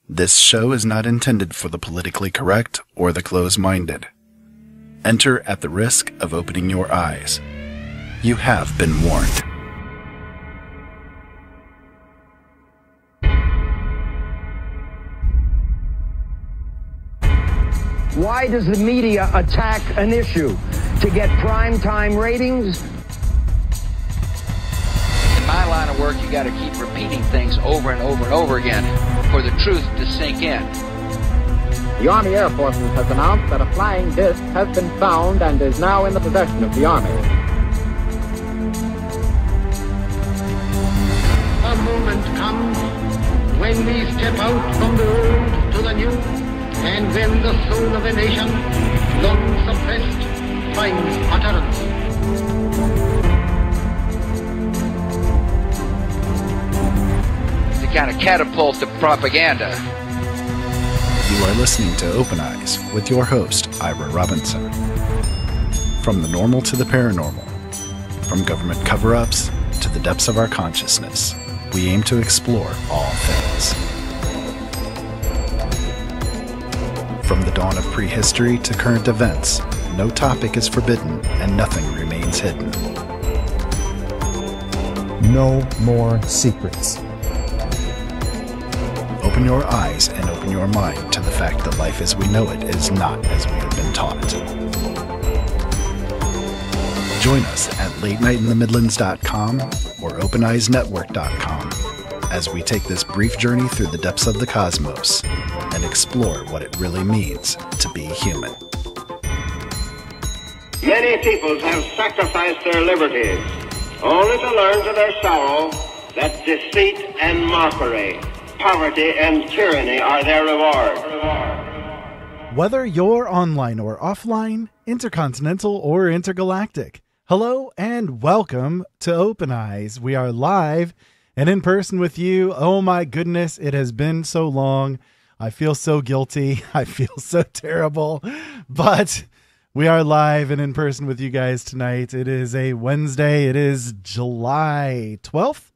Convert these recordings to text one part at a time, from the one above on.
This show is not intended for the politically correct or the close-minded. Enter at the risk of opening your eyes. You have been warned. Why does the media attack an issue? To get primetime ratings? In my line of work, you got to keep repeating things over and over and over again for the truth to sink in. The Army Air Forces has announced that a flying disc has been found and is now in the possession of the Army. A moment comes when we step out from the old to the new, and when the soul of a nation, long suppressed, finds utterance. To kind of catapult the propaganda. You are listening to Open Eyes with your host, Ira Robinson. From the normal to the paranormal, from government cover-ups to the depths of our consciousness, we aim to explore all things. From the dawn of prehistory to current events, no topic is forbidden and nothing remains hidden. No more secrets. Open your eyes and open your mind to the fact that life as we know it is not as we have been taught. Join us at latenightinthemidlands.com or openeyesnetwork.com as we take this brief journey through the depths of the cosmos and explore what it really means to be human. Many peoples have sacrificed their liberties, only to learn to their sorrow that deceit and mockery, poverty and tyranny are their reward. Whether you're online or offline, intercontinental or intergalactic, hello and welcome to Open Eyes. We are live and in person with you. Oh my goodness, it has been so long. I feel so guilty. I feel so terrible. But we are live and in person with you guys tonight. It is a Wednesday. It is July 12th.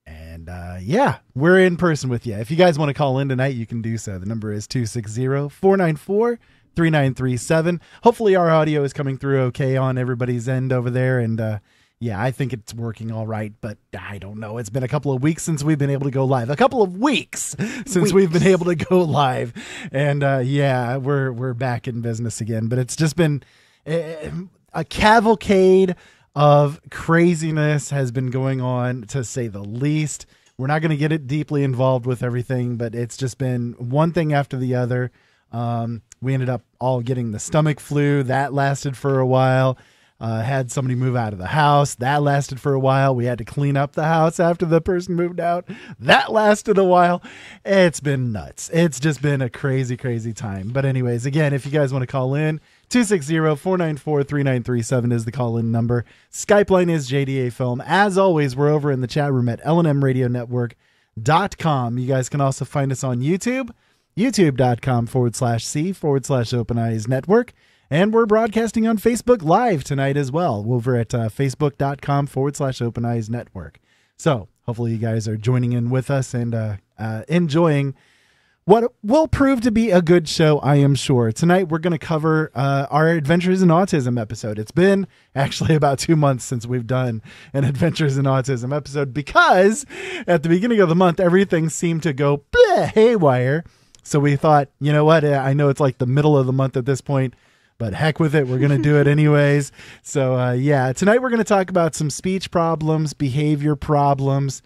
And yeah, we're in person with you. If you guys want to call in tonight, you can do so. The number is 260-494-3937. Hopefully our audio is coming through okay on everybody's end over there. And yeah, I think it's working all right, but I don't know. It's been a couple of weeks since we've been able to go live. A couple of weeks since we've been able to go live. And yeah, we're back in business again. But it's just been a cavalcade of craziness has been going on, to say the least. We're not going to get it deeply involved with everything, but it's just been one thing after the other. We ended up all getting the stomach flu. That lasted for a while. Had somebody move out of the house. That lasted for a while. We had to clean up the house after the person moved out. That lasted a while. It's been nuts. It's just been a crazy, crazy time. But anyways, again, if you guys want to call in, 260-494-3937 is the call-in number. Skype line is JDA Film. As always, we're over in the chat room at LNM Radio Network.com. You guys can also find us on YouTube, youtube.com/C/Open Eyes Network. And we're broadcasting on Facebook Live tonight as well, over at facebook.com/Open Eyes Network. So hopefully you guys are joining in with us and enjoying what will prove to be a good show, I am sure. Tonight we're going to cover our Adventures in Autism episode. It's been actually about 2 months since we've done an Adventures in Autism episode, because at the beginning of the month, everything seemed to go haywire. So we thought, you know what? I know it's like the middle of the month at this point, but heck with it, we're going to do it anyways. So yeah, tonight we're going to talk about some speech problems, behavior problems,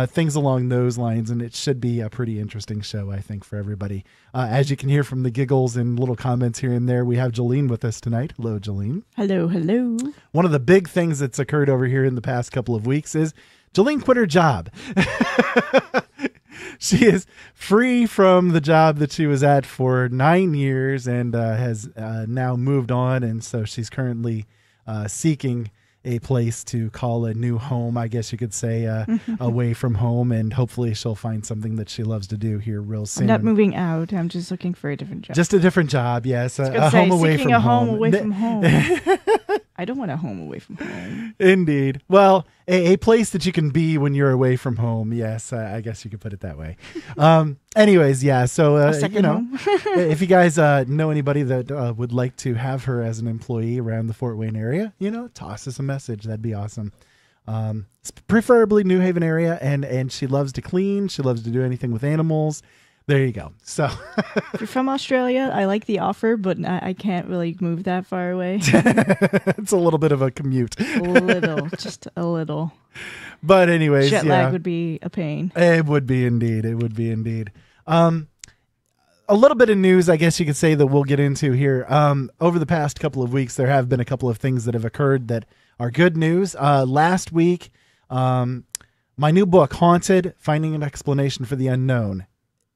things along those lines, and it should be a pretty interesting show, I think, for everybody. As you can hear from the giggles and little comments here and there, we have Jolene with us tonight. Hello, Jolene. Hello, hello. One of the big things that's occurred over here in the past couple of weeks is Jolene quit her job. She is free from the job that she was at for 9 years and has now moved on. And so she's currently seeking a place to call a new home, I guess you could say, away from home. And hopefully she'll find something that she loves to do here real soon. I'm not moving out. I'm just looking for a different job. Just a different job, yes. A home away from home. Seeking a home away from home. I don't want a home away from home. Indeed. Well, a place that you can be when you're away from home. Yes, I guess you could put it that way. Anyways, yeah. So, if you guys know anybody that would like to have her as an employee around the Fort Wayne area, toss us a message. That'd be awesome. Preferably New Haven area. And she loves to clean. She loves to do anything with animals. There you go. So if you're from Australia, I like the offer, but I can't really move that far away. It's a little bit of a commute. Just a little. But anyways, jet lag would be a pain. It would be indeed. It would be indeed. A little bit of news, I guess you could say, that we'll get into here. Over the past couple of weeks, there have been a couple of things that have occurred that are good news. Last week, my new book, Haunted: Finding an Explanation for the Unknown,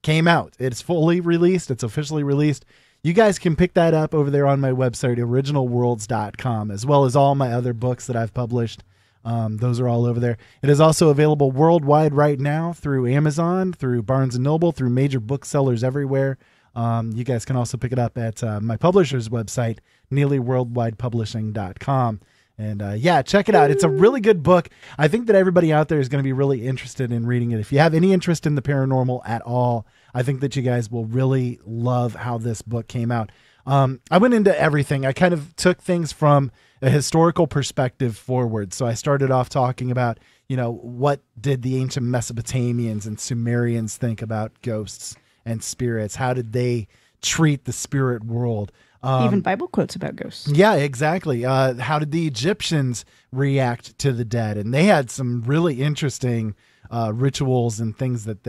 came out. It's fully released. It's officially released. You guys can pick that up over there on my website, originalworlds.com, as well as all my other books that I've published. Those are all over there. It is also available worldwide right now through Amazon, through Barnes & Noble, through major booksellers everywhere. You guys can also pick it up at my publisher's website, neelyworldwidepublishing.com. And check it out. It's a really good book. I think that everybody out there is going to be really interested in reading it. If you have any interest in the paranormal at all, I think that you guys will really love how this book came out. I went into everything. I kind of took things from a historical perspective forward. So I started off talking about, what did the ancient Mesopotamians and Sumerians think about ghosts and spirits? How did they treat the spirit world? Even Bible quotes about ghosts. Yeah, exactly. How did the Egyptians react to the dead? And they had some really interesting rituals and things that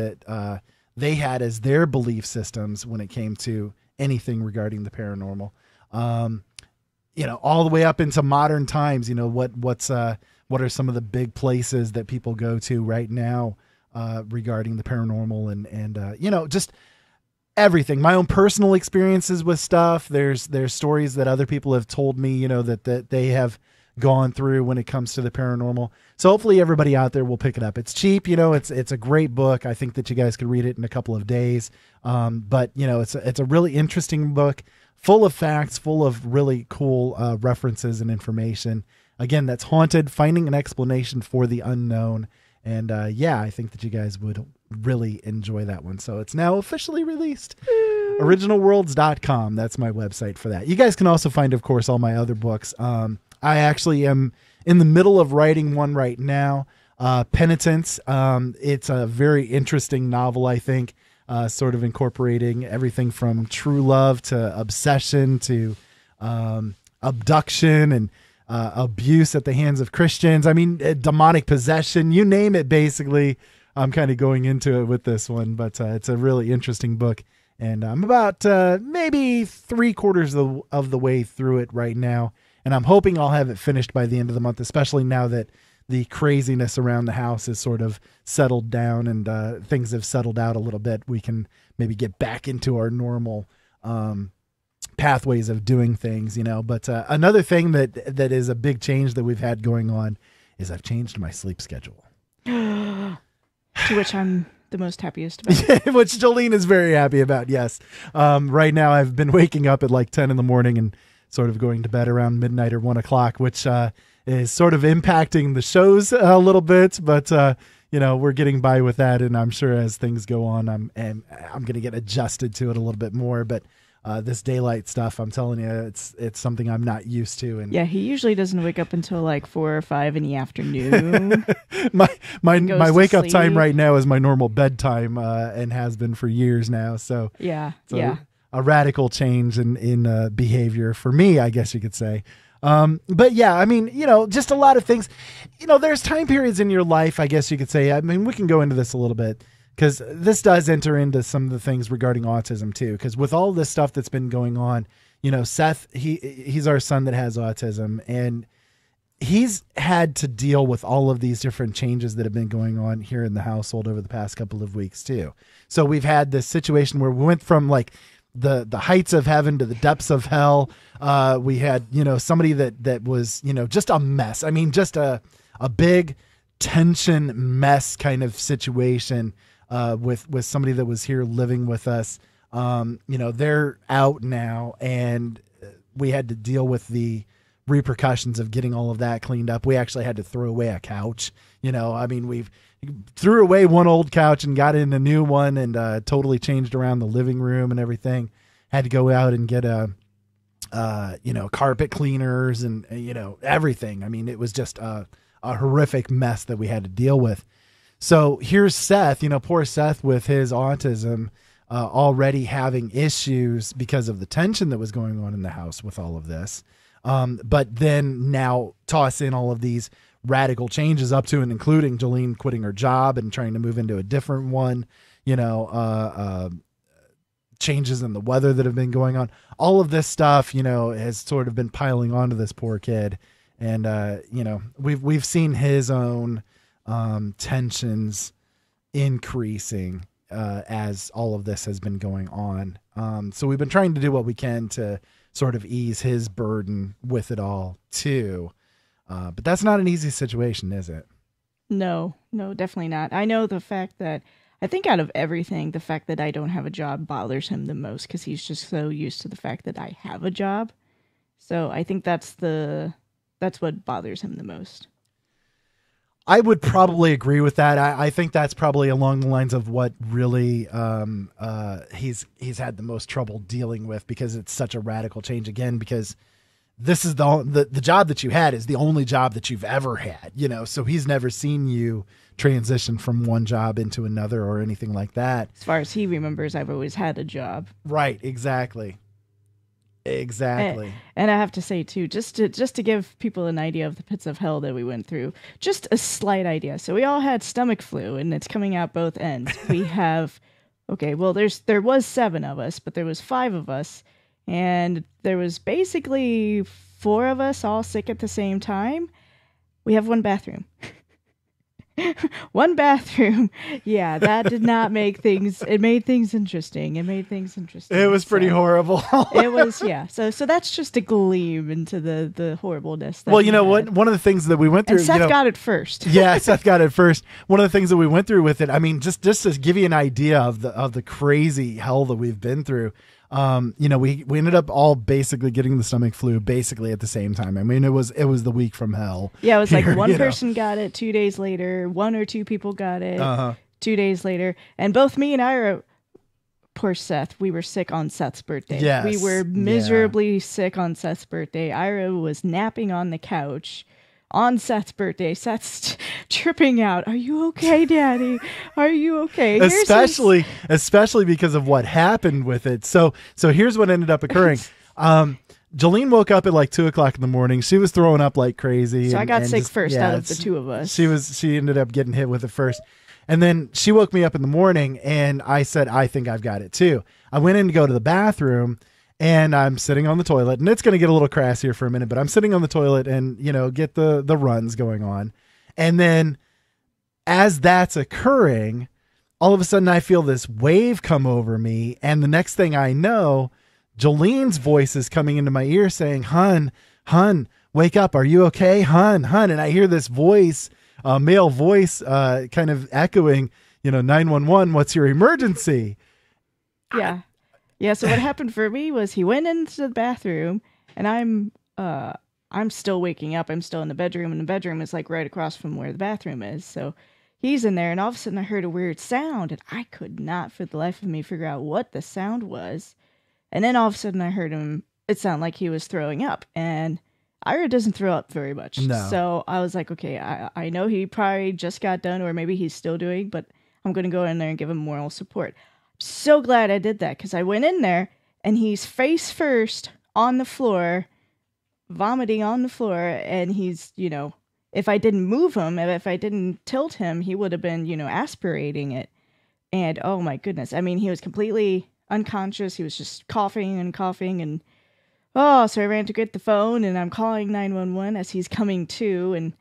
they had as their belief systems when it came to anything regarding the paranormal. All the way up into modern times. What are some of the big places that people go to right now regarding the paranormal and just everything. My own personal experiences with stuff. There's stories that other people have told me, that they have gone through when it comes to the paranormal. So hopefully everybody out there will pick it up. It's cheap, it's a great book. I think that you guys could read it in a couple of days. But it's a really interesting book, full of facts, full of really cool references and information. Again, that's Haunted: Finding an Explanation for the Unknown. And I think that you guys would really enjoy that one. So it's now officially released. Originalworlds.com. That's my website for that. You guys can also find, of course, all my other books. I actually am in the middle of writing one right now, Penitence. It's a very interesting novel, I think, sort of incorporating everything from true love to obsession to abduction and abuse at the hands of Christians. I mean, demonic possession, you name it, basically. I'm kind of going into it with this one, but it's a really interesting book. And I'm about maybe 3/4 of the way through it right now. And I'm hoping I'll have it finished by the end of the month, especially now that the craziness around the house is sort of settled down and things have settled out a little bit. We can maybe get back into our normal pathways of doing things, But another thing that is a big change that we've had going on is I've changed my sleep schedule. To which I'm the most happiest about. Which Jolene is very happy about, yes. Right now I've been waking up at like 10 in the morning and sort of going to bed around midnight or 1 o'clock, which is sort of impacting the shows a little bit. But, we're getting by with that. And I'm sure as things go on, I'm going to get adjusted to it a little bit more. But this daylight stuff, I'm telling you, it's something I'm not used to. And yeah, he usually doesn't wake up until like 4 or 5 in the afternoon. my wake up time right now is my normal bedtime, and has been for years now. So yeah, a radical change in behavior for me, I guess you could say. But yeah, I mean, just a lot of things. There's time periods in your life, I guess you could say. I mean, we can go into this a little bit, because this does enter into some of the things regarding autism too. Because with all this stuff that's been going on, Seth, he's our son that has autism, and he's had to deal with all of these different changes that have been going on here in the household over the past couple of weeks too. So we've had this situation where we went from like the heights of heaven to the depths of hell. We had, somebody that was, just a mess. I mean, just a big tension mess kind of situation. With somebody that was here living with us. They're out now, and we had to deal with the repercussions of getting all of that cleaned up. We actually had to throw away a couch. I mean, we've threw away one old couch and got in a new one, and totally changed around the living room and everything. Had to go out and get carpet cleaners and, everything. I mean, it was just a horrific mess that we had to deal with. So here's Seth, poor Seth with his autism, already having issues because of the tension that was going on in the house with all of this. But then now toss in all of these radical changes up to and including Jolene quitting her job and trying to move into a different one, changes in the weather that have been going on. All of this stuff, has sort of been piling onto this poor kid. And, we've seen his own tensions increasing as all of this has been going on. So we've been trying to do what we can to sort of ease his burden with it all too. But that's not an easy situation, is it? No, definitely not. I know the fact that I think out of everything, the fact that I don't have a job bothers him the most because he's just so used to the fact that I have a job. So I think that's what bothers him the most. I would probably agree with that. I think that's probably along the lines of what really he's had the most trouble dealing with, because it's such a radical change again, because this is the job that you had is the only job that you've ever had, so he's never seen you transition from one job into another or anything like that. As far as he remembers, I've always had a job. Right. Exactly. And I have to say too, just to give people an idea of the pits of hell that we went through, just a slight idea. So we all had stomach flu, and it's coming out both ends. We have, there was 7 of us, but there was 5 of us, and there was basically 4 of us all sick at the same time. We have one bathroom. One bathroom. Yeah, that did not make things. It made things interesting. It was pretty horrible. It was, yeah. So that's just a gleam into the horribleness. Well, what? One of the things that we went through. And Seth got it first. Yeah, Seth got it first. One of the things that we went through with it. I mean, just to give you an idea of the crazy hell that we've been through. We ended up all basically getting the stomach flu basically at the same time. I mean, it was the week from hell. Yeah, it was like one person got it 2 days later, 1 or 2 people got it 2 days later, and both me and Ira, poor Seth, we were sick on Seth's birthday. Yes. We were miserably sick on Seth's birthday. Ira was napping on the couch on Seth's birthday. Seth's tripping out. Are you okay, Daddy? Are you okay? Especially because of what happened with it. So here's what ended up occurring. Jolene woke up at like 2:00 in the morning. She was throwing up like crazy. So I got sick first out of the 2 of us. She ended up getting hit with it first. And then she woke me up in the morning, and I said, I think I've got it too. I went in to go to the bathroom, and I'm sitting on the toilet, and it's going to get a little crass here for a minute, but I'm sitting on the toilet and, get the runs going on. And then as that's occurring, all of a sudden I feel this wave come over me. And the next thing I know, Jolene's voice is coming into my ear saying, Hun, wake up. Are you okay? Hun. And I hear this voice, male voice, kind of echoing, 911, what's your emergency? Yeah. Yeah, so what happened for me was he went into the bathroom, and I'm still waking up. I'm still in the bedroom, and the bedroom is like right across from where the bathroom is. So he's in there, and all of a sudden I heard a weird sound, and I could not for the life of me figure out what the sound was. And then all of a sudden I heard it sound like he was throwing up, and Ira doesn't throw up very much. No. So I was like, okay, I know he probably just got done, or maybe he's still doing, but I'm going to go in there and give him moral support. So glad I did that, because I went in there and he's face first on the floor, vomiting on the floor, and he's, if I didn't move him, if I didn't tilt him, he would have been, aspirating it. And oh my goodness, I mean, he was completely unconscious. He was just coughing, and so I ran to get the phone, and I'm calling 911 as he's coming to, and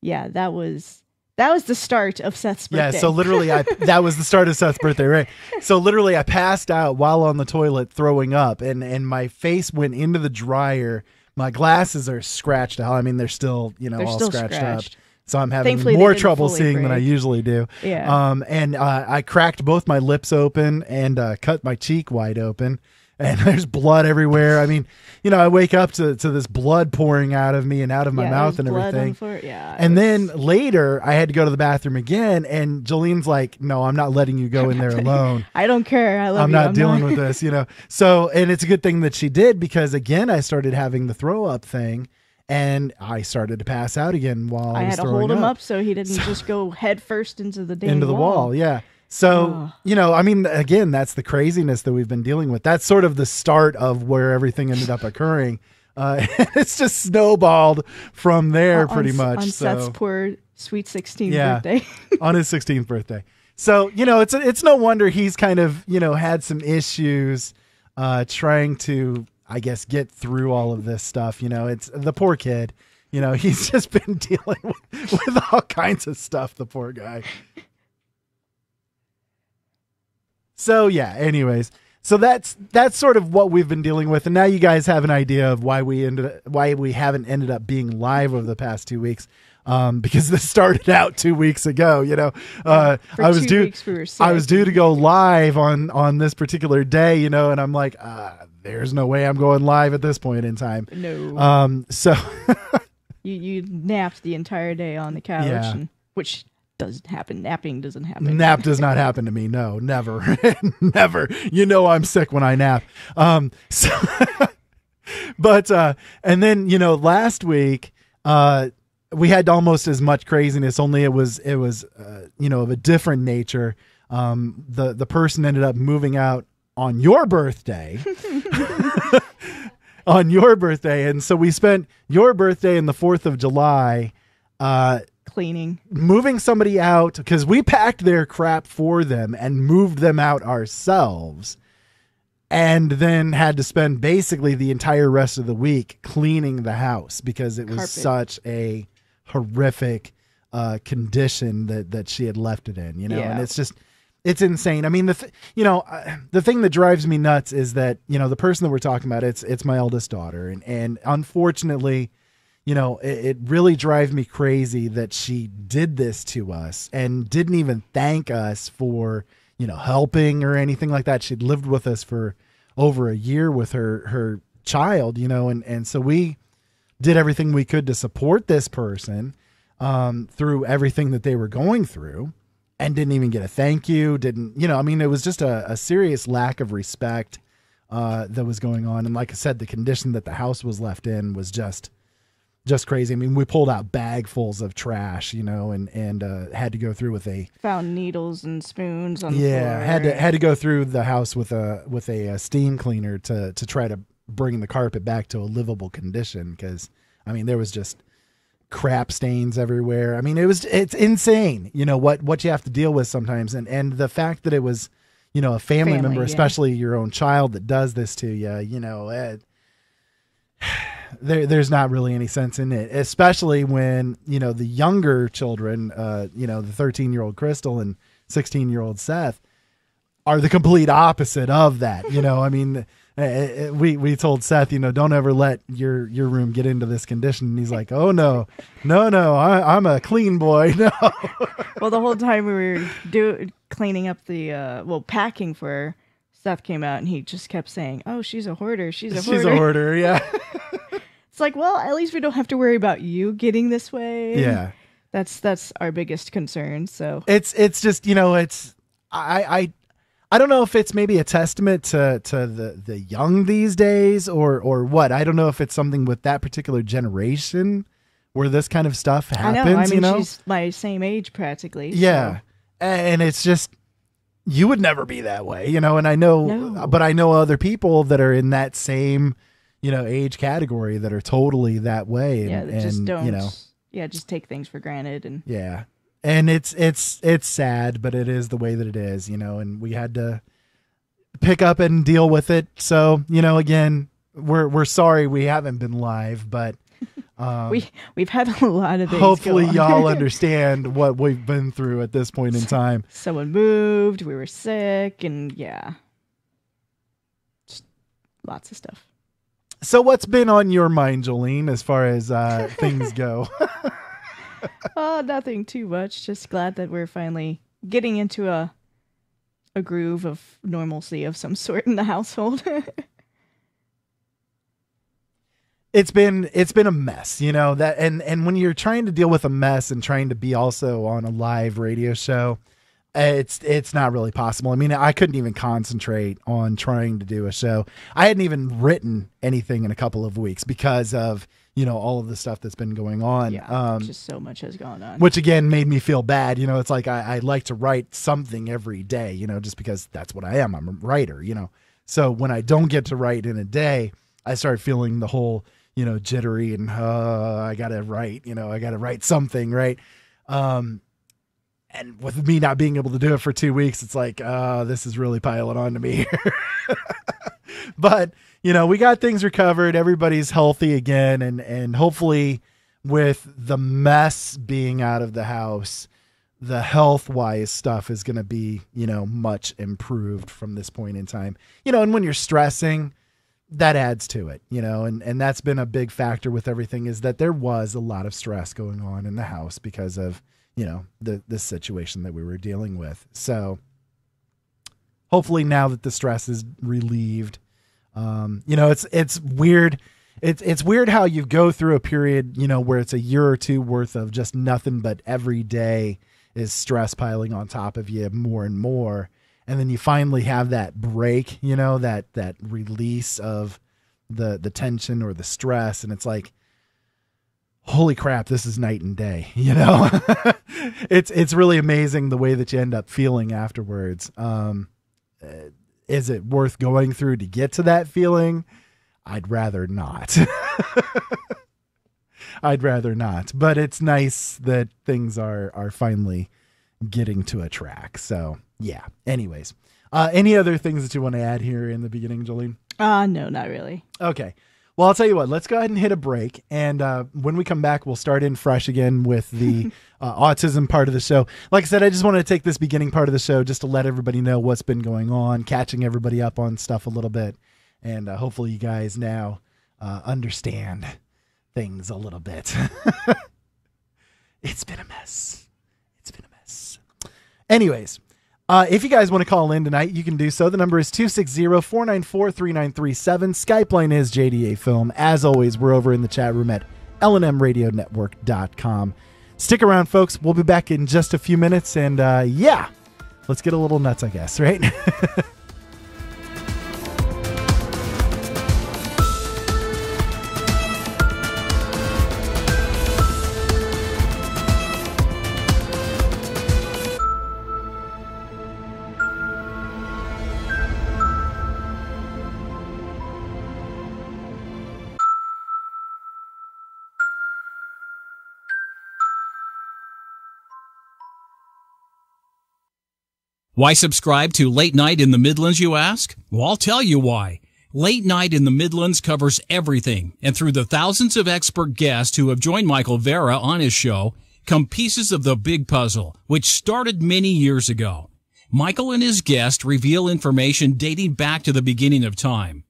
yeah, that was the start of Seth's birthday. Yeah, so literally that was the start of Seth's birthday, right? So literally I passed out while on the toilet throwing up, and my face went into the dryer. My glasses are scratched out. I mean, they're still, all scratched up. So I'm having more trouble seeing than I usually do. Yeah. And I cracked both my lips open and cut my cheek wide open. and there's blood everywhere. I mean, you know, I wake up to this blood pouring out of me and out of my mouth and everything. And then later I had to go to the bathroom again, and Jolene's like, no, I'm not letting you go in there alone. I don't care. I'm not dealing with this, you know? So, and it's a good thing that she did, because again, I started having the throw up thing, and I started to pass out again while I was had to throwing hold him up so he didn't just go head first into the wall. Yeah. So, you know, I mean, again, that's the craziness that we've been dealing with. That's sort of the start of where everything ended up occurring. It's just snowballed from there pretty much. On Seth's poor sweet 16th birthday. On his 16th birthday. So, you know, it's no wonder he's kind of, you know, had some issues trying to, I guess, get through all of this stuff. You know, it's the poor kid. You know, he's just been dealing with all kinds of stuff, the poor guy. So yeah, anyways, so that's sort of what we've been dealing with, and now you guys have an idea of why we haven't ended up being live over the past 2 weeks, because this started out 2 weeks ago. You know, I was due to go live on this particular day, you know, and I'm like, there's no way I'm going live at this point in time. No. So you napped the entire day on the couch, which doesn't happen. Napping doesn't happen. Nap does not happen to me. No, never. Never. You know, I'm sick when I nap. So but and then, you know, last week we had almost as much craziness, only it was you know, of a different nature. The person ended up moving out on your birthday. On your birthday, and so we spent your birthday and the 4th of July cleaning, moving somebody out, because we packed their crap for them and moved them out ourselves, and then had to spend basically the entire rest of the week cleaning the house because it was such a horrific condition that she had left it in, you know. And it's insane. I mean, the thing that drives me nuts is that, you know, the person that we're talking about, it's my eldest daughter, and unfortunately, you know, it really drives me crazy that she did this to us and didn't even thank us for, you know, helping or anything like that. She'd lived with us for over a year with her child, you know, and so we did everything we could to support this person through everything that they were going through, and didn't even get a thank you. Didn't, you know, I mean, it was just a serious lack of respect that was going on. And like I said, the condition that the house was left in was just crazy. I mean, we pulled out bagfuls of trash, you know, and had to go through with found needles and spoons on the floor. had to go through the house with a steam cleaner to try to bring the carpet back to a livable condition, because I mean, there was just crap stains everywhere. I mean, it's insane, you know, what you have to deal with sometimes, and the fact that it was, you know, a family member, especially your own child, that does this to you, you know, there's not really any sense in it, especially when, you know, the younger children, you know, the 13-year-old Crystal and 16-year-old Seth are the complete opposite of that. You know, I mean, we told Seth, you know, don't ever let your room get into this condition. And he's like, oh no, I'm a clean boy. No. Well, the whole time we were cleaning up the, packing for her, Seth came out and he just kept saying, oh, she's a hoarder. She's a hoarder. Yeah. It's like, well, at least we don't have to worry about you getting this way. Yeah. That's our biggest concern. So it's just, you know, I don't know if it's maybe a testament to the young these days or what. I don't know if it's something with that particular generation where this kind of stuff happens. I mean, you know? she's my same age practically. Yeah. So. And it's just, you would never be that way, you know, and I know, but I know other people that are in that same, you know, age category that are totally that way. And, that just don't, you know, just take things for granted. And yeah. And it's sad, but it is the way that it is, you know, and we had to pick up and deal with it. So, you know, again, we're sorry we haven't been live, but we've had a lot of things. Hopefully y'all understand what we've been through at this point in time. Someone moved, we were sick, and just lots of stuff. So what's been on your mind, Jolene, as far as things go? Oh, nothing too much. Just glad that we're finally getting into a a groove of normalcy of some sort in the household. It's been a mess, that, and when you're trying to deal with a mess and trying to be also on a live radio show, it's not really possible. I mean, I couldn't even concentrate on trying to do a show. I hadn't even written anything in a couple of weeks because of, all of the stuff that's been going on. Yeah, just so much has gone on. Which again made me feel bad. It's like I like to write something every day, just because that's what I am. I'm a writer, So when I don't get to write in a day, I start feeling the whole, jittery and I gotta write, I gotta write something, right? And with me not being able to do it for 2 weeks, it's like, this is really piling on to me here. But, we got things recovered. Everybody's healthy again. And hopefully with the mess being out of the house, the health-wise stuff is going to be, much improved from this point in time. And when you're stressing, that adds to it, and that's been a big factor with everything, is that there was a lot of stress going on in the house because of, the situation that we were dealing with. So hopefully now that the stress is relieved, it's weird. It's weird how you go through a period, where it's a year or two worth of just nothing but every day is stress piling on top of you more and more. And then you finally have that break, that release of the tension or the stress. And it's like, holy crap, this is night and day, It's really amazing the way that you end up feeling afterwards. Is it worth going through to get to that feeling? I'd rather not. I'd rather not. But it's nice that things are finally getting to a track. So yeah. Anyways, any other things that you want to add here in the beginning, Jolene? No, not really. Okay. Well, I'll tell you what, let's go ahead and hit a break. And when we come back, we'll start in fresh again with the autism part of the show. Like I said, I just wanted to take this beginning part of the show just to let everybody know what's been going on, catching everybody up on stuff a little bit. And hopefully you guys now understand things a little bit. It's been a mess. It's been a mess. Anyways, if you guys want to call in tonight, you can do so. The number is 260-494-3937. Skype line is JDA Film. As always, we're over in the chat room at LNMRadioNetwork.com. Stick around, folks. We'll be back in just a few minutes. And yeah, let's get a little nuts, I guess, right? Why subscribe to Late Night in the Midlands, you ask? Well, I'll tell you why. Late Night in the Midlands covers everything, and through the thousands of expert guests who have joined Michael Vera on his show, come pieces of the big puzzle, which started many years ago. Michael and his guests reveal information dating back to the beginning of time.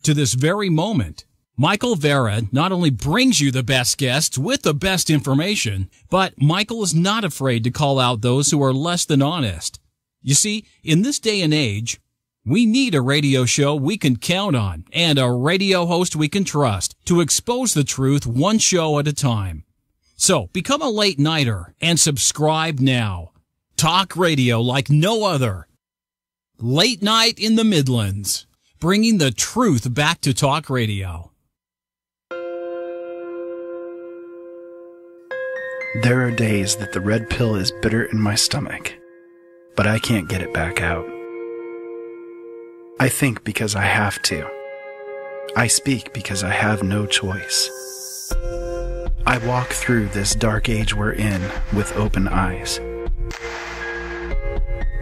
To this very moment, Michael Vera not only brings you the best guests with the best information, but Michael is not afraid to call out those who are less than honest. You see, in this day and age, we need a radio show we can count on and a radio host we can trust to expose the truth one show at a time. So become a late nighter and subscribe now. Talk radio like no other. Late Night in the Midlands, bringing the truth back to talk radio. There are days that the red pill is bitter in my stomach, but I can't get it back out. I think because I have to. I speak because I have no choice. I walk through this dark age we're in with open eyes.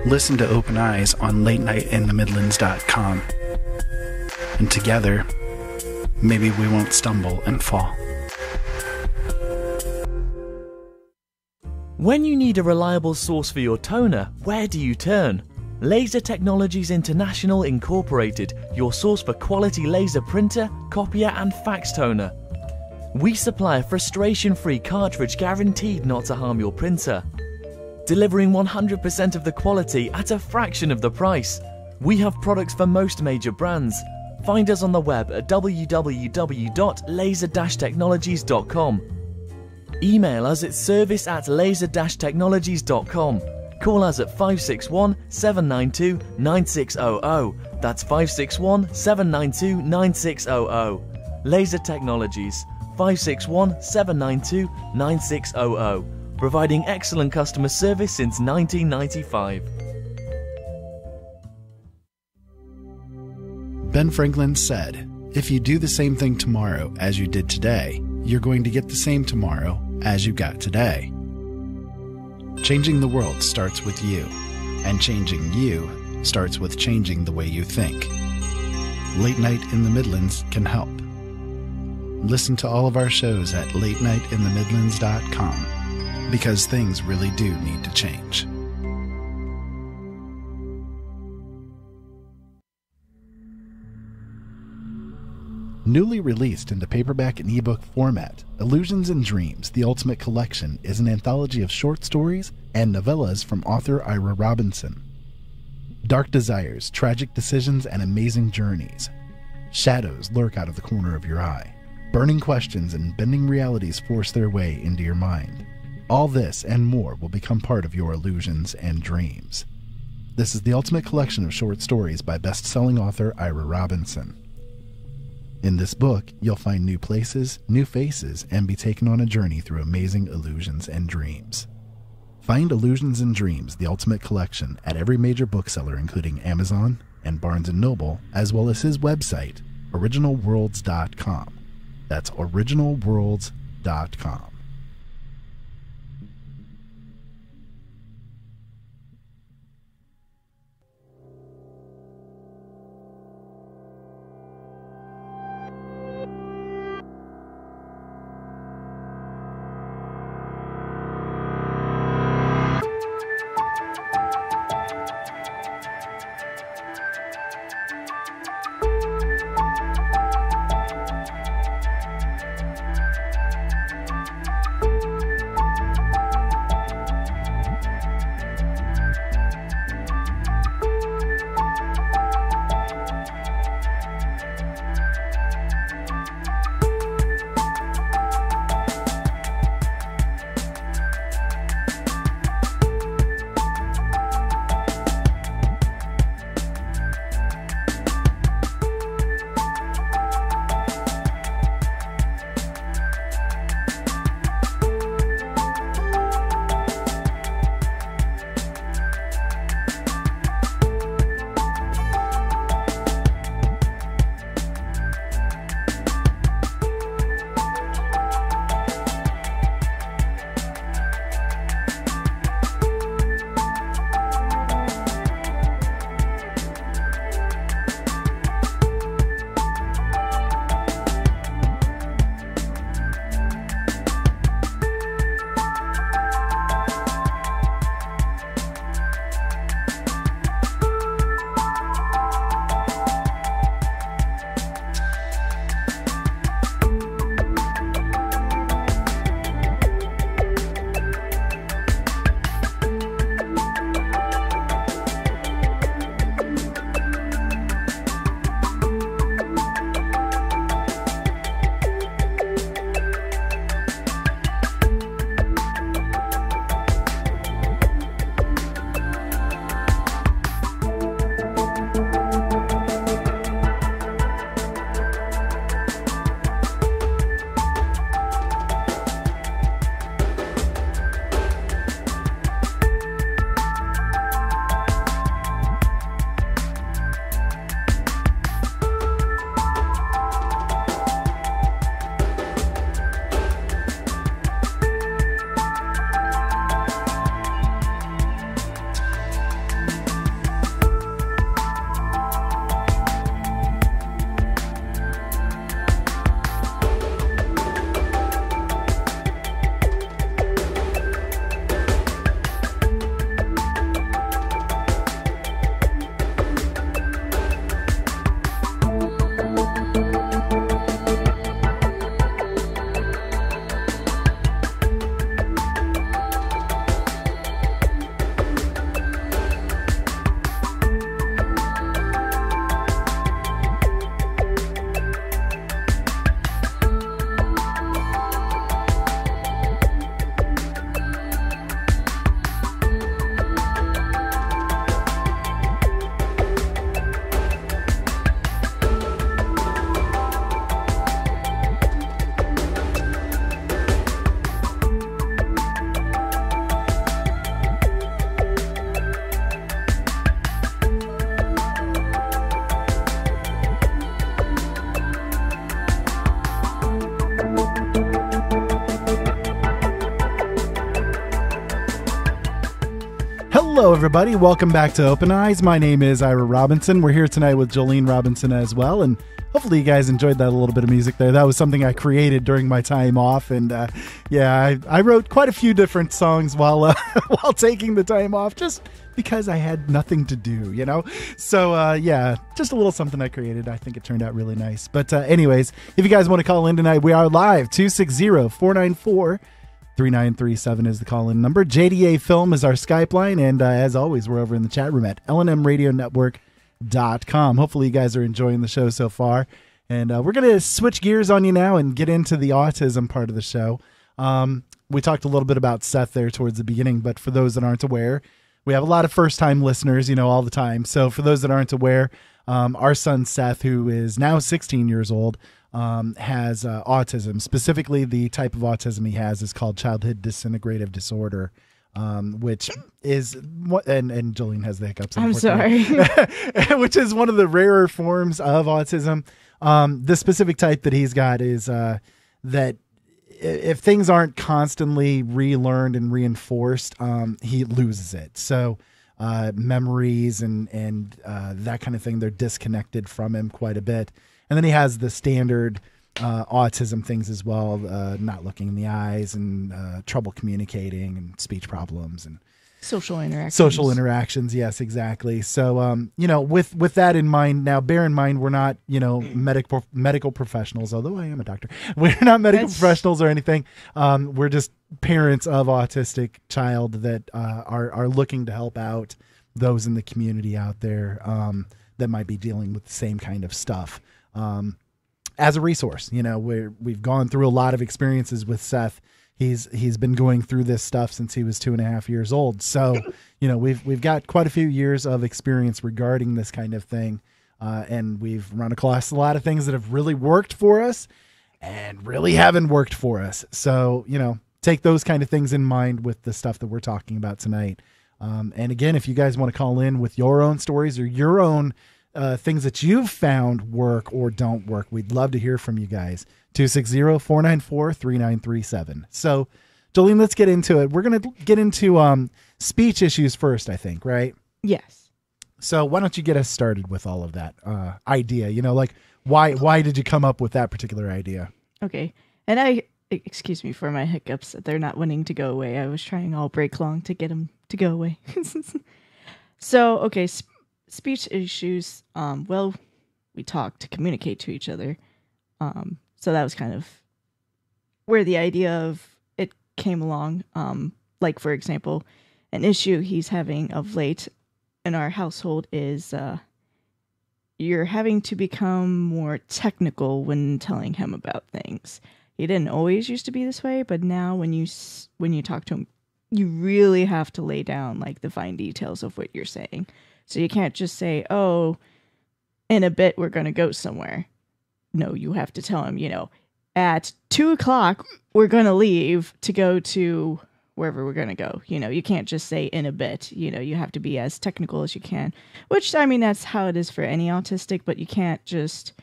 Listen to Open Eyes on LateNightInTheMidlands.com. And together, maybe we won't stumble and fall. When you need a reliable source for your toner, where do you turn? Laser Technologies International Incorporated, your source for quality laser printer, copier and fax toner. We supply a frustration-free cartridge guaranteed not to harm your printer. delivering 100% of the quality at a fraction of the price. We have products for most major brands. Find us on the web at www.laser-technologies.com. Email us at service@laser-technologies.com. Call us at 561-792-9600. That's 561-792-9600. Laser Technologies, 561-792-9600. Providing excellent customer service since 1995. Ben Franklin said, "If you do the same thing tomorrow as you did today, you're going to get the same tomorrow as you got today." Changing the world starts with you, and changing you starts with changing the way you think. Late Night in the Midlands can help. Listen to all of our shows at latenightinthemidlands.com, because things really do need to change. Newly released into paperback and ebook format, Illusions and Dreams, The Ultimate Collection is an anthology of short stories and novellas from author Ira Robinson. Dark desires, tragic decisions, and amazing journeys. Shadows lurk out of the corner of your eye. Burning questions and bending realities force their way into your mind. All this and more will become part of your illusions and dreams. This is the ultimate collection of short stories by best-selling author Ira Robinson. In this book, you'll find new places, new faces, and be taken on a journey through amazing illusions and dreams. Find Illusions and Dreams, The Ultimate Collection, at every major bookseller including Amazon and Barnes & Noble, as well as his website, originalworlds.com. That's originalworlds.com. Hello, everybody. Welcome back to Open Eyes. My name is Ira Robinson. We're here tonight with Jolene Robinson as well, and hopefully you guys enjoyed that little bit of music there. That was something I created during my time off, and I wrote quite a few different songs while while taking the time off, just because I had nothing to do, you know? So, just a little something I created. I think it turned out really nice. But anyways, if you guys want to call in tonight, we are live. 260-494-3937 is the call-in number. JDA Film is our Skype line, and as always, we're over in the chat room at LNM Radio Network.com. Hopefully you guys are enjoying the show so far. And we're going to switch gears on you now and get into the autism part of the show. We talked a little bit about Seth there towards the beginning, but for those that aren't aware, we have a lot of first-time listeners, all the time. So for those that aren't aware, our son Seth, who is now 16 years old, has autism. Specifically, the type of autism he has is called childhood disintegrative disorder, which is what, and Jolene has the hiccups. I'm sorry. Which is one of the rarer forms of autism. The specific type that he's got is that if things aren't constantly relearned and reinforced, he loses it. So memories and that kind of thing, they're disconnected from him quite a bit. And then he has the standard autism things as well, not looking in the eyes and trouble communicating and speech problems and social interactions. Yes, exactly. So, with that in mind, now bear in mind, we're not, medical professionals, although I am a doctor. We're not medical professionals or anything. We're just parents of autistic child that are looking to help out those in the community out there that might be dealing with the same kind of stuff. As a resource, we've gone through a lot of experiences with Seth. He's been going through this stuff since he was 2.5 years old. So, we've got quite a few years of experience regarding this kind of thing. And we've run across a lot of things that have really worked for us and really haven't worked for us. So, take those kind of things in mind with the stuff that we're talking about tonight. And again, if you guys want to call in with your own stories or your own things that you've found work or don't work, we'd love to hear from you guys. 260-494-3937. So, Jolene, let's get into it. We're going to get into speech issues first, I think, right? Yes. So why don't you get us started with all of that idea? Why did you come up with that particular idea? Okay. And excuse me for my hiccups. They're not wanting to go away. I was trying all break long to get them to go away. So, okay, speech issues. We talk to communicate to each other. So that was kind of where the idea of it came along. Like, for example, an issue he's having of late in our household is you're having to become more technical when telling him about things. He didn't always used to be this way, but now when you talk to him, you really have to lay down like the fine details of what you're saying. So you can't just say, "Oh, in a bit we're going to go somewhere." No, you have to tell him, at 2:00 we're going to leave to go to wherever we're going to go. You can't just say in a bit. You have to be as technical as you can, which, I mean, that's how it is for any autistic, but you can't just,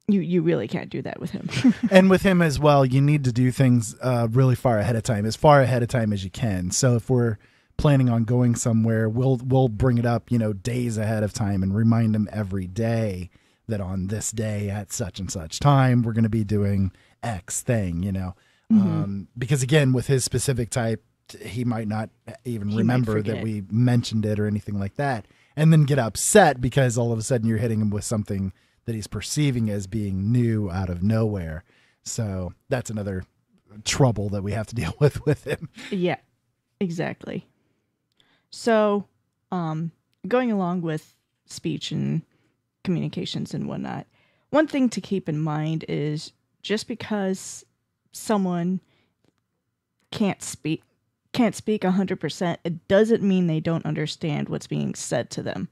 you really can't do that with him. And with him as well, you need to do things really far ahead of time, as far ahead of time as you can. So if we're planning on going somewhere, we'll bring it up, days ahead of time and remind him every day that on this day at such and such time, we're going to be doing X thing, because again, with his specific type, he might not even remember that we mentioned it or anything like that, and then get upset because all of a sudden you're hitting him with something that he's perceiving as being new out of nowhere. So that's another trouble that we have to deal with him. Yeah, exactly. So, going along with speech and communications and whatnot, one thing to keep in mind is just because someone can't speak 100%, it doesn't mean they don't understand what's being said to them.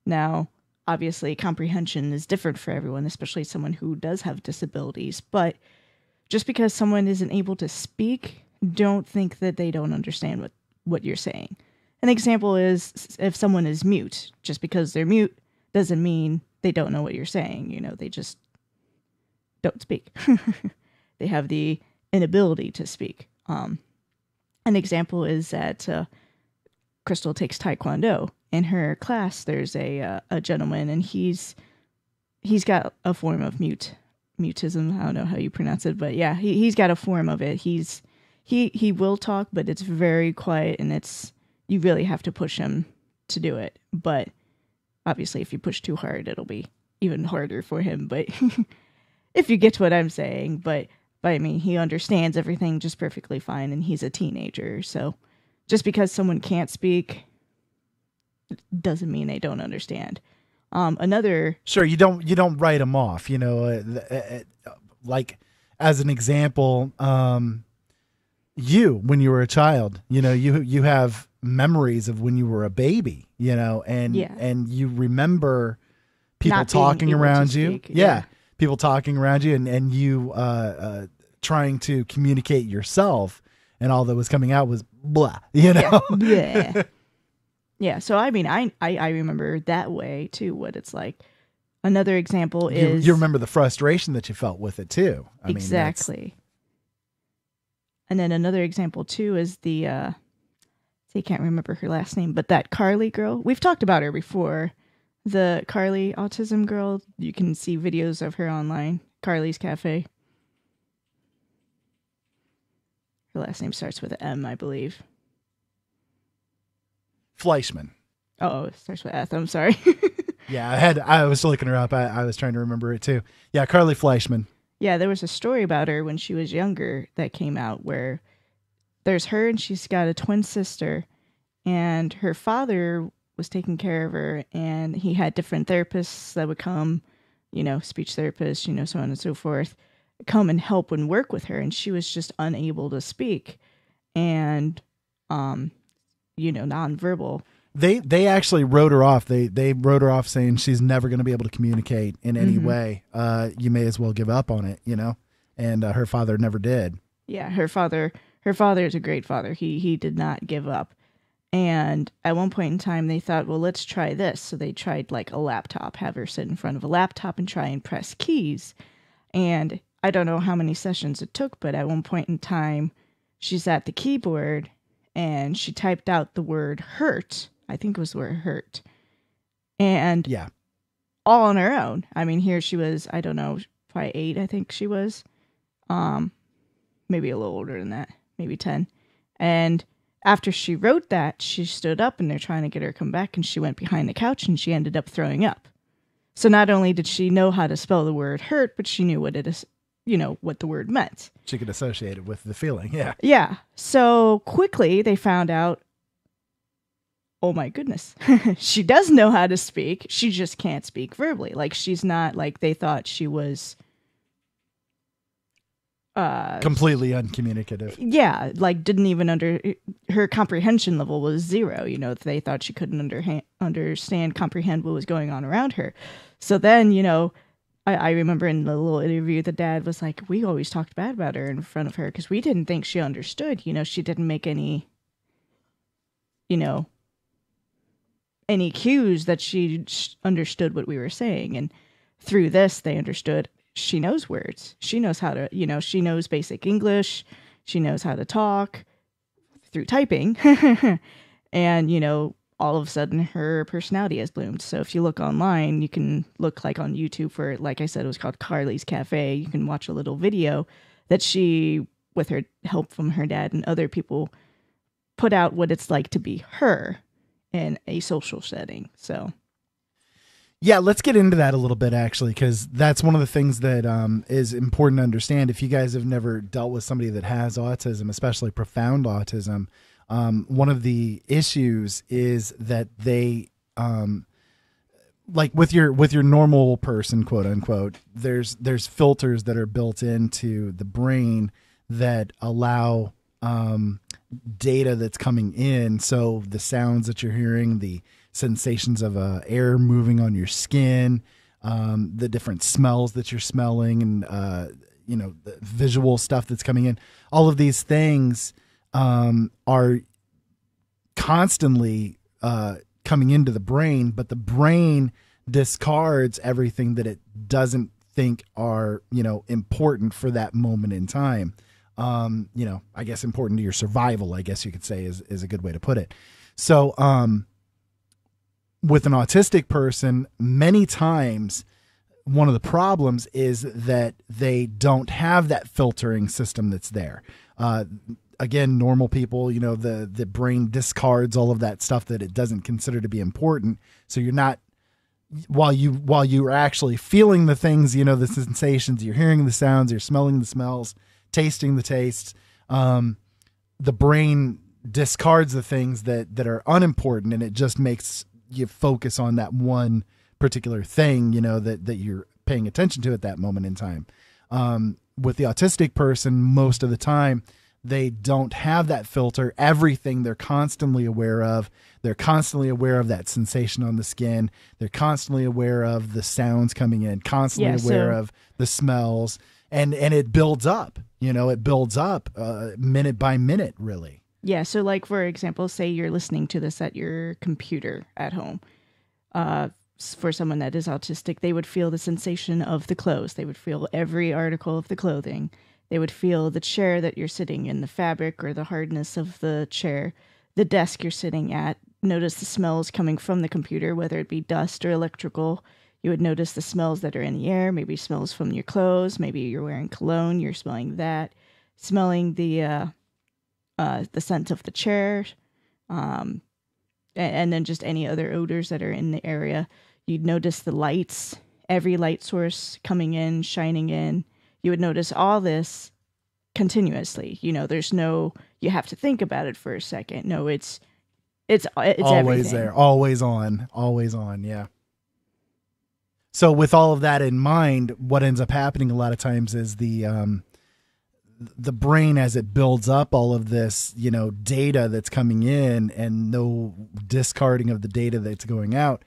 Now, obviously, comprehension is different for everyone, especially someone who does have disabilities, but just because someone isn't able to speak, don't think that they don't understand what you're saying. An example is if someone is mute, just because they're mute doesn't mean they don't know what you're saying. They just don't speak. They have the inability to speak. An example is that Crystal takes Taekwondo. In her class, there's a gentleman, and he's got a form of mutism. I don't know how you pronounce it, but yeah, he's got a form of it. He will talk, but it's very quiet, and you really have to push him to do it. But obviously, if you push too hard, it'll be even harder for him. But if you get what I'm saying, but I mean, he understands everything just perfectly fine, and he's a teenager, so just because someone can't speak doesn't mean they don't understand. Sure, you don't write them off, like as an example, you, when you were a child, you have memories of when you were a baby, and you remember people talking around you. Yeah. People talking around you and you trying to communicate yourself, and all that was coming out was blah, Yeah. Yeah. So, I mean, I remember that way, too, what it's like. Another example is... You remember the frustration that you felt with it, too. Exactly. And then another example, too, is I can't remember her last name, but that Carly girl. We've talked about her before. The Carly autism girl. You can see videos of her online. Carly's Cafe. Her last name starts with an M, I believe. Fleischman. Oh, it starts with F. I'm sorry. Yeah, I was looking her up. I was trying to remember it too. Yeah, Carly Fleischman. Yeah, there was a story about her when she was younger that came out where there's her and she's got a twin sister, and her father was taking care of her, and he had different therapists that would come, speech therapists, so on and so forth, come and help and work with her, and she was just unable to speak and nonverbal. They actually wrote her off. They wrote her off saying she's never going to be able to communicate in any way. You may as well give up on it, and her father never did. Yeah, her father is a great father. He did not give up. And at one point in time, they thought, well, let's try this. So they tried like a laptop, have her sit in front of a laptop and try and press keys. And I don't know how many sessions it took, but at one point in time, she's at the keyboard and she typed out the word hurt. I think it was the word hurt. And yeah, all on her own. I mean, here she was, I don't know, probably 8, I think she was. Maybe a little older than that, maybe 10. And after she wrote that, she stood up and they're trying to get her to come back, and she went behind the couch and she ended up throwing up. So not only did she know how to spell the word hurt, but she knew what it is, what the word meant. She could associate it with the feeling. Yeah. Yeah. So quickly they found out, oh my goodness, she does know how to speak. She just can't speak verbally. Like, she's not, like, they thought she was completely uncommunicative. Yeah, like didn't even her comprehension level was 0. They thought she couldn't comprehend what was going on around her. So then, I remember in the little interview, the dad was like, we always talked bad about her in front of her because we didn't think she understood. She didn't make any, any cues that she understood what we were saying. And through this, they understood she knows words. She knows how to, she knows basic English. She knows how to talk through typing. And, all of a sudden her personality has bloomed. So if you look online, you can look like on YouTube for, like I said, it was called Carly's Cafe. You can watch a little video that she, with her help from her dad and other people, put out what it's like to be her in a social setting. So yeah, let's get into that a little bit, actually, because that's one of the things that is important to understand. If you guys have never dealt with somebody that has autism, especially profound autism, one of the issues is that they, like with your normal person, quote unquote, there's filters that are built into the brain that allow data that's coming in. So the sounds that you're hearing, the sensations of air moving on your skin, the different smells that you're smelling, and the visual stuff that's coming in. All of these things are constantly coming into the brain, but the brain discards everything that it doesn't think are important for that moment in time. I guess important to your survival, I guess you could say, is a good way to put it. So, with an autistic person, many times one of the problems is that they don't have that filtering system that's there. Again, normal people, you know, the brain discards all of that stuff that it doesn't consider to be important. So you're not, while you are actually feeling the things, you know, the sensations, you're hearing the sounds, you're smelling the smells, tasting the tastes, the brain discards the things that are unimportant, and it just makes you focus on that one particular thing, you know, that you're paying attention to at that moment in time. With the autistic person, most of the time, they don't have that filter. Everything they're constantly aware of. They're constantly aware of that sensation on the skin. They're constantly aware of the sounds coming in, constantly aware of the smells. And it builds up, you know, it builds up minute by minute, really. Yeah. So like, for example, say you're listening to this at your computer at home. For someone that is autistic, they would feel the sensation of the clothes. They would feel every article of the clothing. They would feel the chair that you're sitting in, the fabric or the hardness of the chair, the desk you're sitting at. Notice the smells coming from the computer, whether it be dust or electrical. You would notice the smells that are in the air, maybe smells from your clothes. Maybe you're wearing cologne, you're smelling that. Smelling the scent of the chair, and then just any other odors that are in the area. You'd notice the lights, every light source coming in, shining in. You would notice all this continuously. You know, there's no, you have to think about it for a second. No, it's always everything. there, always on. Yeah. So with all of that in mind, what ends up happening a lot of times is the brain, as it builds up all of this, you know, data that's coming in and no discarding of the data that's going out.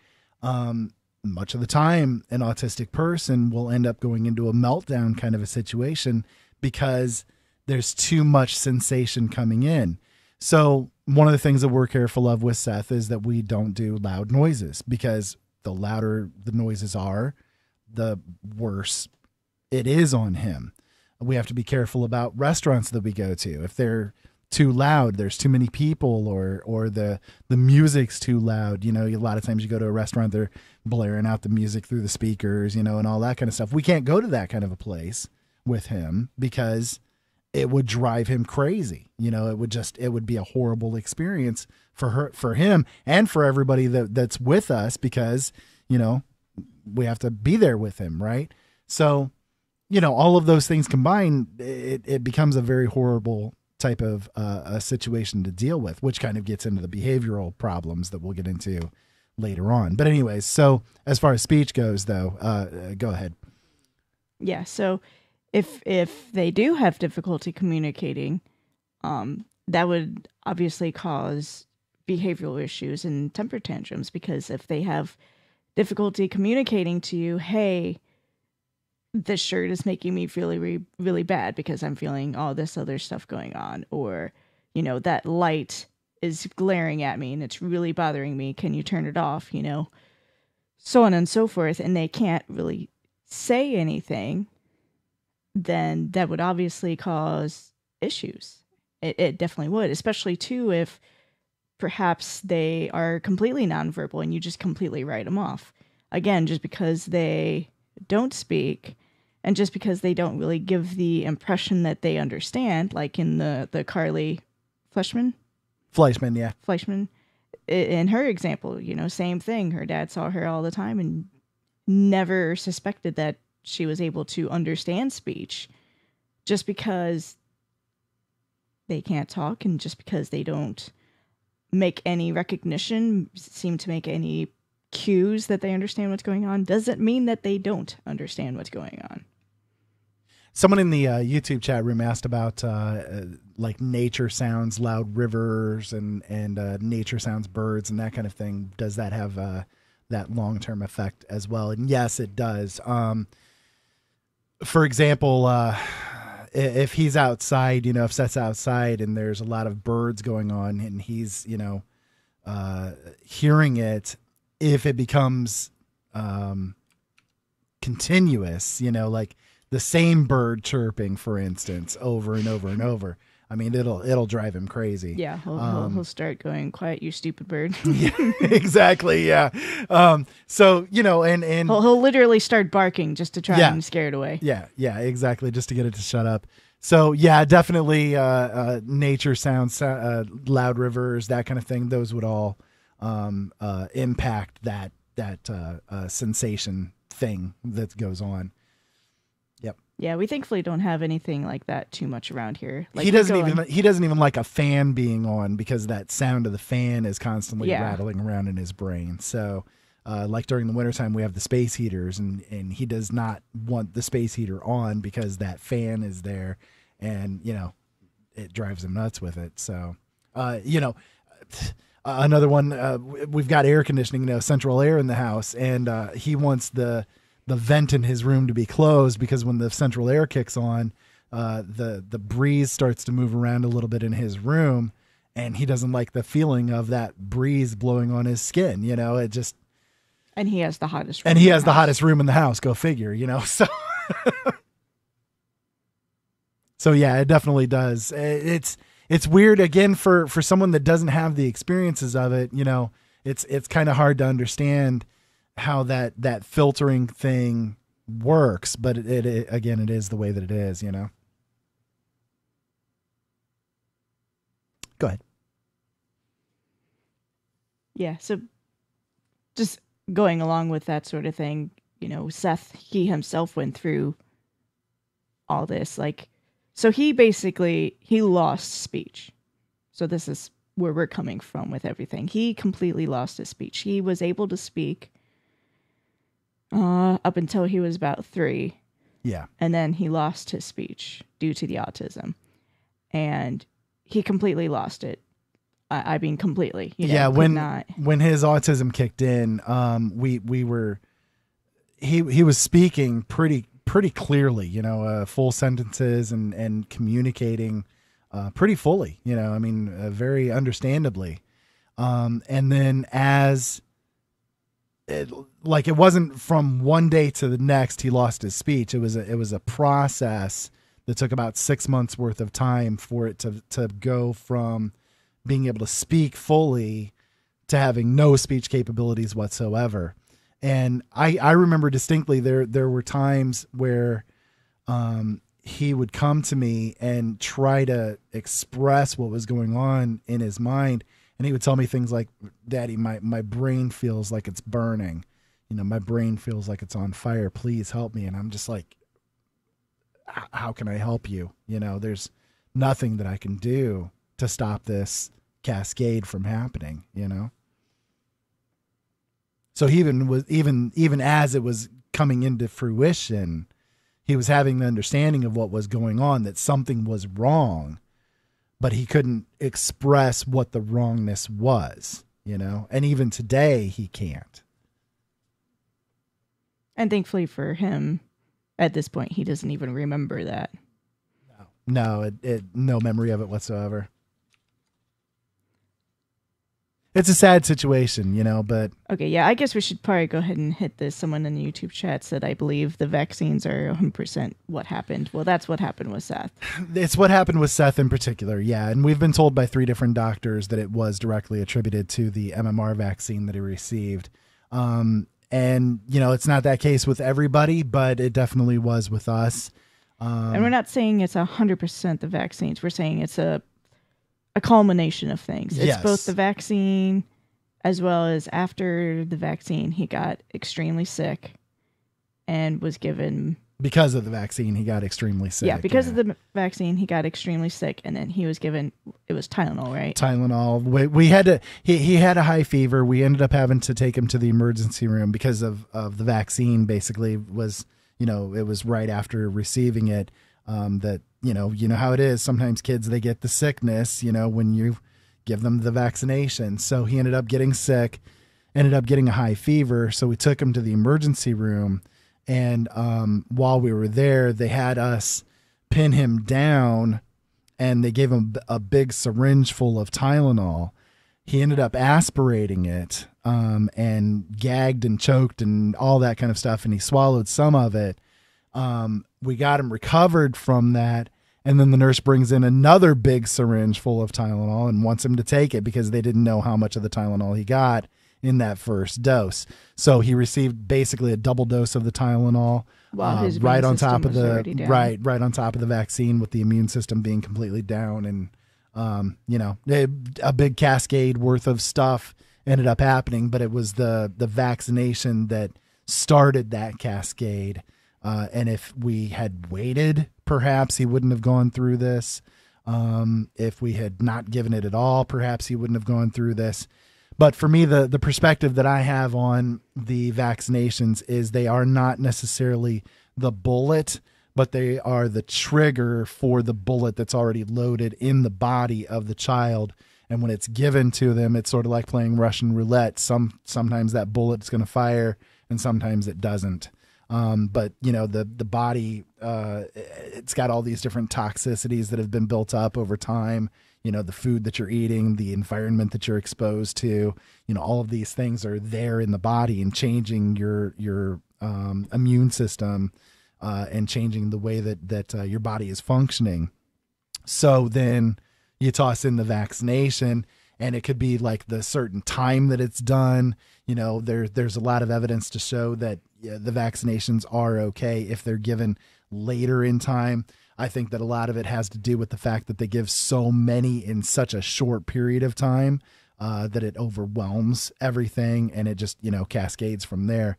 Much of the time, an autistic person will end up going into a meltdown kind of a situation because there's too much sensation coming in. So one of the things that we're careful of with Seth is that we don't do loud noises, because the louder the noises are, the worse it is on him. We have to be careful about restaurants that we go to. If they're too loud, there's too many people, or the music's too loud. You know, a lot of times you go to a restaurant, they're blaring out the music through the speakers, you know, and all that kind of stuff. We can't go to that kind of a place with him because it would drive him crazy. You know, it would be a horrible experience for him and for everybody that's with us, because, you know, we have to be there with him. Right. So, you know, all of those things combined, it becomes a very horrible type of a situation to deal with, which kind of gets into the behavioral problems that we'll get into later on. But anyways, so as far as speech goes, though, go ahead. Yeah. So if they do have difficulty communicating, that would obviously cause behavioral issues and temper tantrums, because if they have difficulty communicating to you, hey, this shirt is making me feel really, really bad because I'm feeling all this other stuff going on. Or, you know, that light is glaring at me and it's really bothering me. Can you turn it off? You know, so on and so forth. And they can't really say anything. Then that would obviously cause issues. It definitely would, especially too if perhaps they are completely nonverbal and you just completely write them off. Again, just because they don't speak, and just because they don't really give the impression that they understand, like in the Carly Fleischman, yeah. Fleischman, in her example, you know, same thing. Her dad saw her all the time and never suspected that she was able to understand speech, just because they can't talk and just because they don't make any recognition, seem to make any cues that they understand what's going on, doesn't mean that they don't understand what's going on. Someone in the YouTube chat room asked about like nature sounds, loud rivers, and nature sounds, birds, and that kind of thing. Does that have that long-term effect as well? And yes, it does. For example, if he's outside, you know, if Seth's outside and there's a lot of birds going on and he's, you know, hearing it, if it becomes continuous, you know, like the same bird chirping, for instance, over and over and over, I mean, it'll drive him crazy. Yeah, he'll start going, "Quiet, you stupid bird." Yeah, exactly. Yeah. So and he'll literally start barking just to try and scare it away. Yeah, exactly, just to get it to shut up. So yeah, definitely nature sounds, loud rivers, that kind of thing. Those would all impact that sensation thing that goes on. Yep. Yeah, we thankfully don't have anything like that too much around here. Like he doesn't even like a fan being on, because that sound of the fan is constantly rattling around in his brain. So like during the wintertime, we have the space heaters, and he does not want the space heater on because that fan is there, and it drives him nuts with it. So another one, we've got air conditioning, central air in the house, and he wants the vent in his room to be closed, because when the central air kicks on, the breeze starts to move around a little bit in his room, and he doesn't like the feeling of that breeze blowing on his skin. It just. And he has the hottest room. And he has the hottest room in the house. Go figure. So. So yeah, it definitely does. It's weird, again, for someone that doesn't have the experiences of it. It's kind of hard to understand how that filtering thing works, but it again, it is the way that it is. Go ahead. Yeah. So just going along with that sort of thing, Seth, he himself went through all this, so he lost speech. So this is where we're coming from with everything. He completely lost his speech. He was able to speak up until he was about 3. Yeah. And then he lost his speech due to the autism. And he completely lost it. I mean, completely. When his autism kicked in, he was speaking pretty clearly, full sentences and communicating pretty fully, very understandably. And then it wasn't from one day to the next he lost his speech. It was a process that took about 6 months worth of time for it to go from being able to speak fully to having no speech capabilities whatsoever. And I remember distinctly there were times where he would come to me and try to express what was going on in his mind. And he would tell me things like, "Daddy, my brain feels like it's burning. My brain feels like it's on fire. Please help me." And I'm just like, how can I help you? There's nothing that I can do to stop this cascade from happening, So even as it was coming into fruition, he was having the understanding of what was going on, that something was wrong, but he couldn't express what the wrongness was, and even today he can't. And thankfully for him, at this point, he doesn't even remember that. No, no memory of it whatsoever. It's a sad situation, but... Okay, yeah, I guess we should probably go ahead and hit this. Someone in the YouTube chat said, "I believe the vaccines are 100% what happened." Well, that's what happened with Seth. It's what happened with Seth in particular, yeah. And we've been told by 3 different doctors that it was directly attributed to the MMR vaccine that he received. And, it's not that case with everybody, but it definitely was with us. And we're not saying it's 100% the vaccines. We're saying it's a culmination of things. It's both the vaccine as well as after the vaccine, he got extremely sick and was given... Because of the vaccine, he got extremely sick. Yeah, because of the vaccine, he got extremely sick, and then he was given... It was Tylenol, right? Tylenol. We had to... He had a high fever. We ended up having to take him to the emergency room because of the vaccine, basically, was... it was right after receiving it that... You know how it is. Sometimes kids, they get the sickness, when you give them the vaccination. So he ended up getting sick, ended up getting a high fever. So we took him to the emergency room. And while we were there, they had us pin him down and they gave him a big syringe full of Tylenol. He ended up aspirating it and gagged and choked and all that kind of stuff. And he swallowed some of it. We got him recovered from that. And then the nurse brings in another big syringe full of Tylenol and wants him to take it because they didn't know how much of the Tylenol he got in that first dose. So he received basically a double dose of the Tylenol, right on top of the right on top of the vaccine, with the immune system being completely down. And a big cascade worth of stuff ended up happening, but it was the vaccination that started that cascade. And if we had waited, perhaps he wouldn't have gone through this. If we had not given it at all, perhaps he wouldn't have gone through this. But for me, the perspective that I have on the vaccinations is they are not necessarily the bullet, but they are the trigger for the bullet that's already loaded in the body of the child. And when it's given to them, it's sort of like playing Russian roulette. Sometimes that bullet's going to fire and sometimes it doesn't. But the body, it's got all these different toxicities that have been built up over time. The food that you're eating, the environment that you're exposed to, all of these things are there in the body and changing your immune system, and changing the way that your body is functioning. So then you toss in the vaccination, and it could be like the certain time that it's done. There's a lot of evidence to show that the vaccinations are okay if they're given later in time. I think that a lot of it has to do with the fact that they give so many in such a short period of time, that it overwhelms everything, and it just, cascades from there.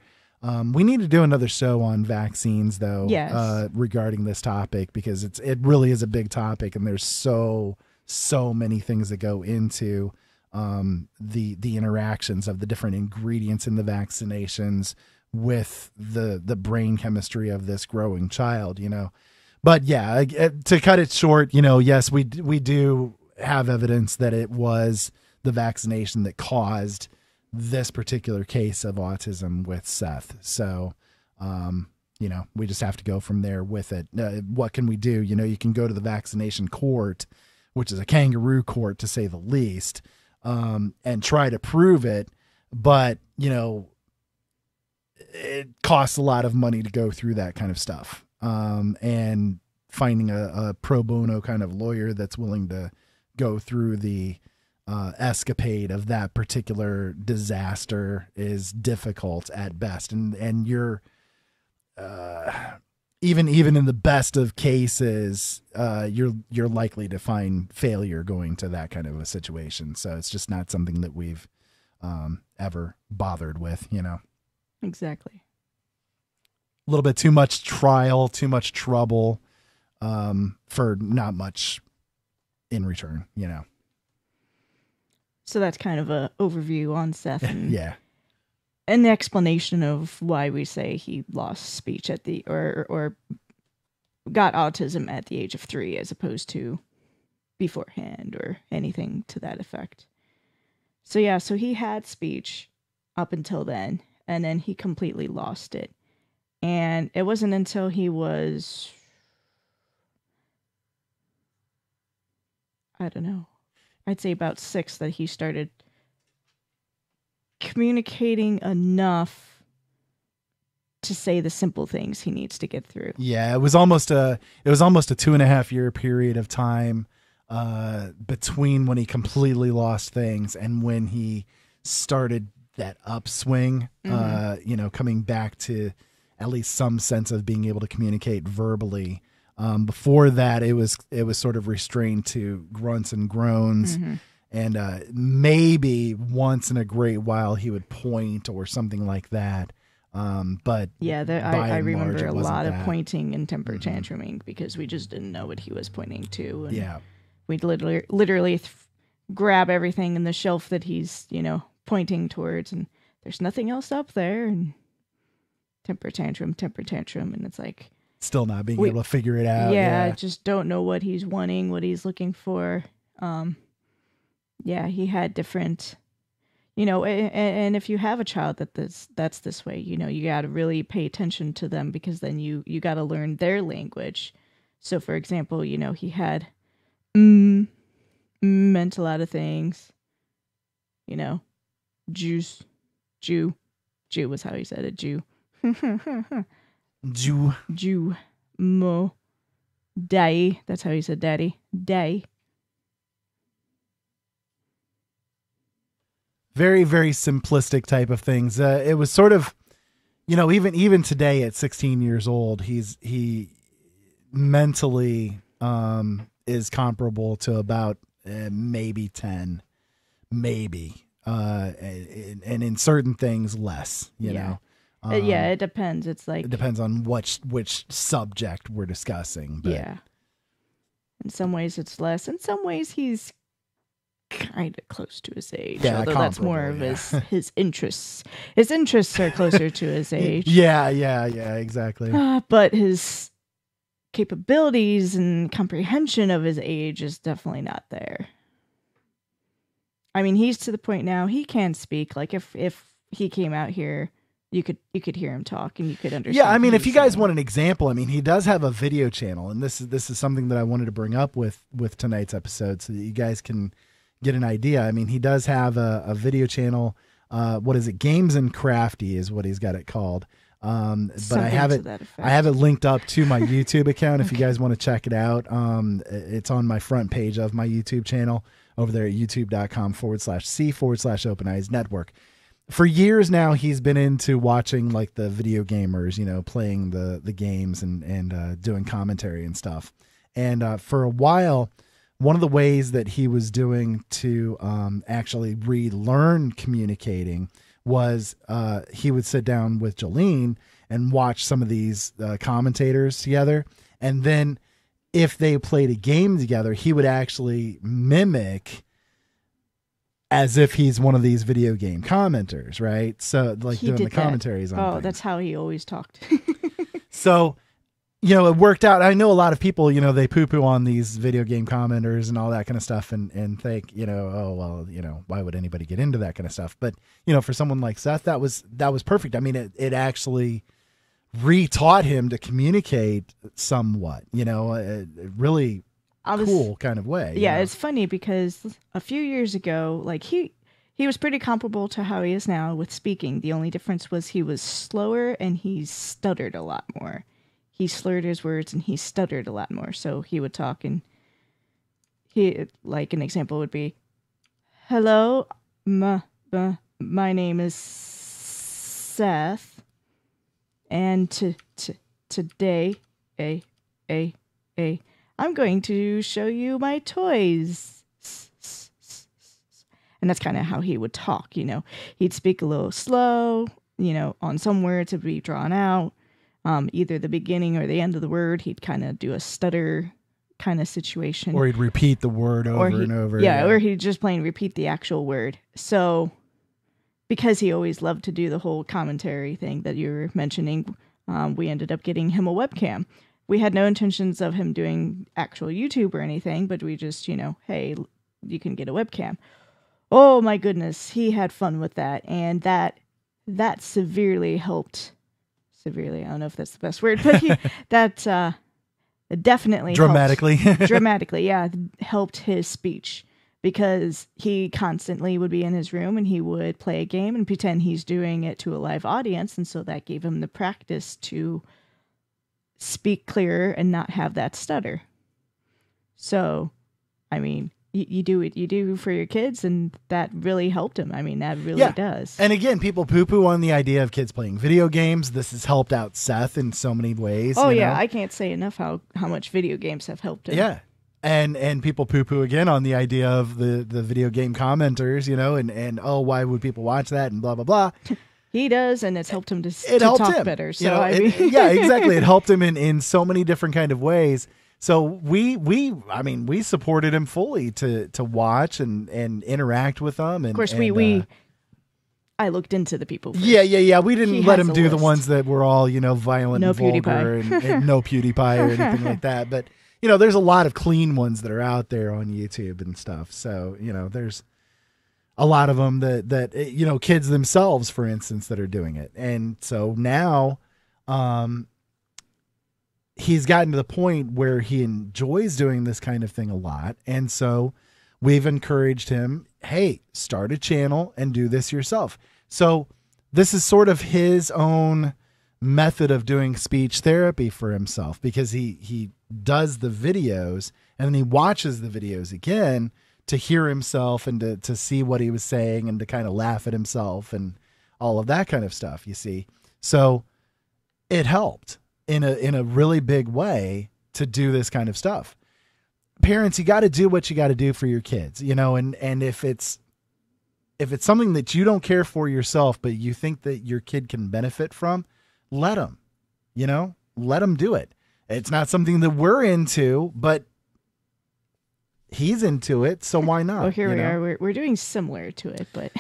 We need to do another show on vaccines, though, yes, regarding this topic, because it really is a big topic, and there's so many things that go into the interactions of the different ingredients in the vaccinations with the brain chemistry of this growing child, But yeah, to cut it short, yes, we do have evidence that it was the vaccination that caused this particular case of autism with Seth. So, we just have to go from there with it. What can we do? You can go to the vaccination court, which is a kangaroo court to say the least, and try to prove it. But, it costs a lot of money to go through that kind of stuff. And finding a pro bono kind of lawyer that's willing to go through the escapade of that particular disaster is difficult at best. And you're even in the best of cases, you're likely to find failure going to that kind of a situation. So it's just not something that we've ever bothered with, Exactly. A little bit too much trial, too much trouble, for not much in return, So that's kind of a overview on Seth. And, yeah. And the explanation of why we say he lost speech at or got autism at the age of 3 as opposed to beforehand or anything to that effect. So yeah, so he had speech up until then, and then he completely lost it. And it wasn't until he was, I don't know, I'd say about 6 that he started communicating enough to say the simple things he needs to get through. Yeah, it was almost a 2.5 year period of time between when he completely lost things and when he started that upswing, coming back to at least some sense of being able to communicate verbally. Before that, it was sort of restrained to grunts and groans, and maybe once in a great while he would point or something like that. But yeah, I remember a lot of pointing and temper tantruming because we just didn't know what he was pointing to. And yeah, we'd literally grab everything in the shelf that he's pointing towards, and there's nothing else up there, and temper tantrum, and it's like still not being able to figure it out. Yeah, I just don't know what he's wanting, what he's looking for. He had different, and if you have a child that's this way, you got to really pay attention to them, because then you got to learn their language. So for example, he had meant a lot of things, juice, Jew was how he said it, Jew. Jew, mo, Daddy. That's how he said daddy. Daddy. Very, very simplistic type of things. It was sort of, even today at 16 years old, he mentally is comparable to about maybe 10, maybe, and in certain things less. You know. Yeah, it depends. It's like it depends on which subject we're discussing. But. Yeah. In some ways, it's less. In some ways, he's kind of close to his age. Yeah, although that's more of his interests. His interests are closer to his age. Yeah, exactly. But his capabilities and comprehension of his age is definitely not there. I mean, he's to the point now he can speak. Like if he came out here, you could hear him talk and you could understand. Yeah, I mean, if you guys want an example, I mean, he does have a video channel, and this is something that I wanted to bring up with tonight's episode so that you guys can get an idea. I mean, he does have a video channel. What is it? Games and Crafty is what he's got it called. But I have it linked up to my YouTube account. If you guys want to check it out, it's on my front page of my YouTube channel over there at youtube.com/C/Open Eyes Network. For years now, he's been into watching like the video gamers, playing the games and doing commentary and stuff. And for a while, one of the ways that he was doing to actually relearn communicating was he would sit down with Jolene and watch some of these commentators together. And then if they played a game together, he would actually mimic as if he's one of these video game commenters, right? So like doing the commentaries on things. That's how he always talked. So, it worked out. I know a lot of people, they poo-poo on these video game commenters and all that kind of stuff and think, why would anybody get into that kind of stuff? But, for someone like Seth, that was perfect. I mean, it actually re-taught him to communicate somewhat, a really cool kind of way. Yeah, it's funny because a few years ago, like he was pretty comparable to how he is now with speaking. The only difference was he was slower and he stuttered a lot more. He slurred his words and he stuttered a lot more. So he would talk and like an example would be, "Hello, my name is Seth, and today, I'm going to show you my toys." And that's kind of how he would talk, He'd speak a little slow, on some words it would be drawn out. Either the beginning or the end of the word, he'd kind of do a stutter kind of situation. Or he'd repeat the word over and over. Yeah, or he'd just plain repeat the actual word. So because he always loved to do the whole commentary thing that you were mentioning, we ended up getting him a webcam. We had no intentions of him doing actual YouTube or anything, but we just, hey, you can get a webcam. Oh my goodness, he had fun with that. And that severely helped. Severely, I don't know if that's the best word, but that definitely dramatically, helped his speech, because he constantly would be in his room and he would play a game and pretend he's doing it to a live audience, and so that gave him the practice to speak clearer and not have that stutter. So, I mean, you do what you do for your kids, and that really helped him. I mean, that really does. And again, people poo-poo on the idea of kids playing video games. This has helped out Seth in so many ways. Oh, yeah. I can't say enough how much video games have helped him. Yeah. And people poo-poo again on the idea of the video game commenters, and why would people watch that and blah, blah, blah. He does, and it's helped him to talk better. So yeah, exactly. It helped him in so many different kind of ways. So we supported him fully to watch and interact with them. And, of course, I looked into the people first. Yeah. We didn't let him do the ones that were all, violent and vulgar and no PewDiePie or anything like that. But, there's a lot of clean ones that are out there on YouTube and stuff. So, there's a lot of them that kids themselves, for instance, that are doing it. And so now, he's gotten to the point where he enjoys doing this kind of thing a lot. And so we've encouraged him, hey, start a channel and do this yourself. So this is sort of his own method of doing speech therapy for himself, because he does the videos, and then he watches the videos again to hear himself and to see what he was saying and to kind of laugh at himself and all of that kind of stuff, you see. So it helped in a really big way to do this kind of stuff. Parents, you got to do what you got to do for your kids, you know, and if it's something that you don't care for yourself, but you think that your kid can benefit from, let them, you know, let them do it. It's not something that we're into, but he's into it, so why not? Well, here we are. We're doing similar to it, but.